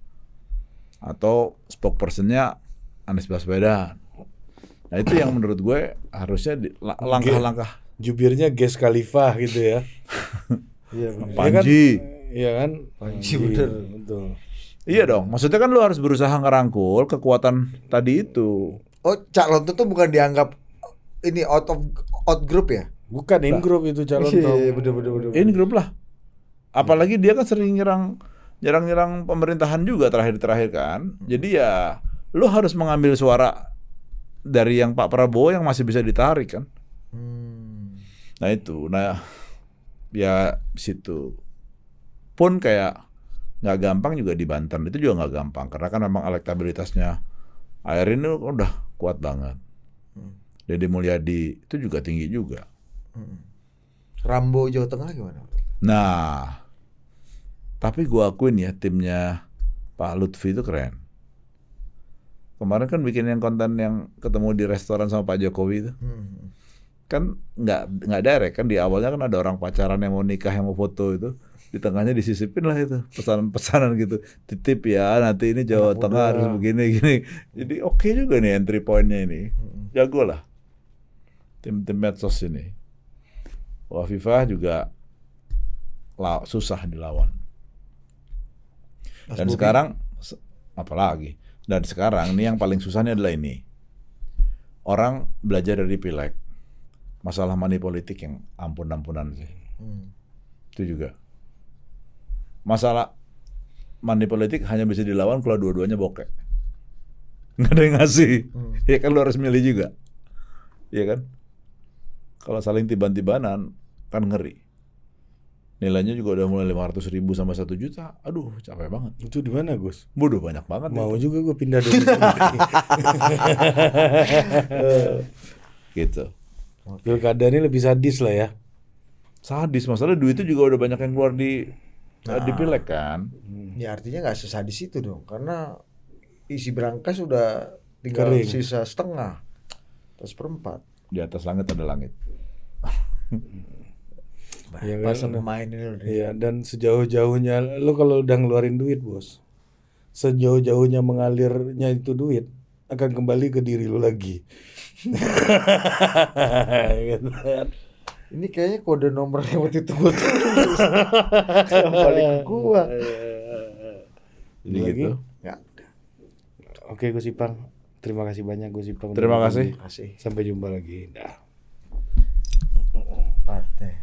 Atau spokesperson-nya Anies Baswedan. Nah, itu yang menurut gue harusnya langkah-langkah. Jubirnya Ges Khalifah gitu ya. Iya, Panji. Iya kan? Panji bener. Betul. Iya dong, maksudnya kan lu harus berusaha ngerangkul kekuatan tadi itu. Oh, Cak Lontong tuh bukan dianggap ini out group ya? Bukan in group itu calon Iya, bener. Ini grup lah. Apalagi dia kan sering nyerang pemerintahan juga terakhir kan. Jadi ya lu harus mengambil suara dari yang Pak Prabowo yang masih bisa ditarik kan. Nah itu, ya situ pun kayak nggak gampang juga di Banten, itu juga nggak gampang karena kan memang elektabilitasnya air ini udah kuat banget. Deddy Mulyadi itu juga tinggi juga. Rambo Jawa Tengah gimana? Nah, tapi gua akuin ya timnya Pak Lutfi itu keren. Kemarin kan bikin yang konten yang ketemu di restoran sama Pak Jokowi itu. Kan nggak direct kan, di awalnya kan ada orang pacaran yang mau nikah yang mau foto itu, di tengahnya disisipin lah itu pesanan-pesanan gitu, titip ya nanti ini Jawa Tengah harus begini gini. Jadi oke juga nih entry pointnya ini, jago lah tim medsos ini. Wafifah juga susah dilawan. Dan sekarang apalagi, dan sekarang ini yang paling susahnya adalah ini, orang belajar dari Pileg. Masalah money politik yang ampun-ampunan sih. Itu juga. Masalah money politik hanya bisa dilawan kalau dua-duanya bokeh. Nggak ada yang ngasih. Ya kan lu harus milih juga. Iya kan? Kalau saling tiban-tibanan kan ngeri. Nilainya juga udah mulai 500.000 sampai 1 juta. Aduh, capek banget. Itu di mana, Gus? Bodoh, banyak banget. Mau itu. juga gue pindah dari sini. Gitu. Pilkada ini lebih sadis lah ya. Sadis, masalah duitnya juga udah banyak yang keluar di pileg kan. Ya artinya nggak sesadis itu dong, karena isi berangkas sudah tinggal Kering. sisa setengah, 1/4. Di atas langit ada langit. Ya Pas kan? pemain ini loh. Iya, dan sejauh-jauhnya lo kalau udah ngeluarin duit, Bos, sejauh-jauhnya mengalirnya itu duit akan kembali ke diri lo lagi. Gitu kan. Ini kayaknya kode nomor yang waktu itu gua tulis. Yang balik ke gua. Jadi Lagi? gitu. Ya, Oke, Gus Ipang. Terima kasih banyak, Gus Ipang. Terima kasih. kasih. Sampai jumpa lagi. Dah. Paten.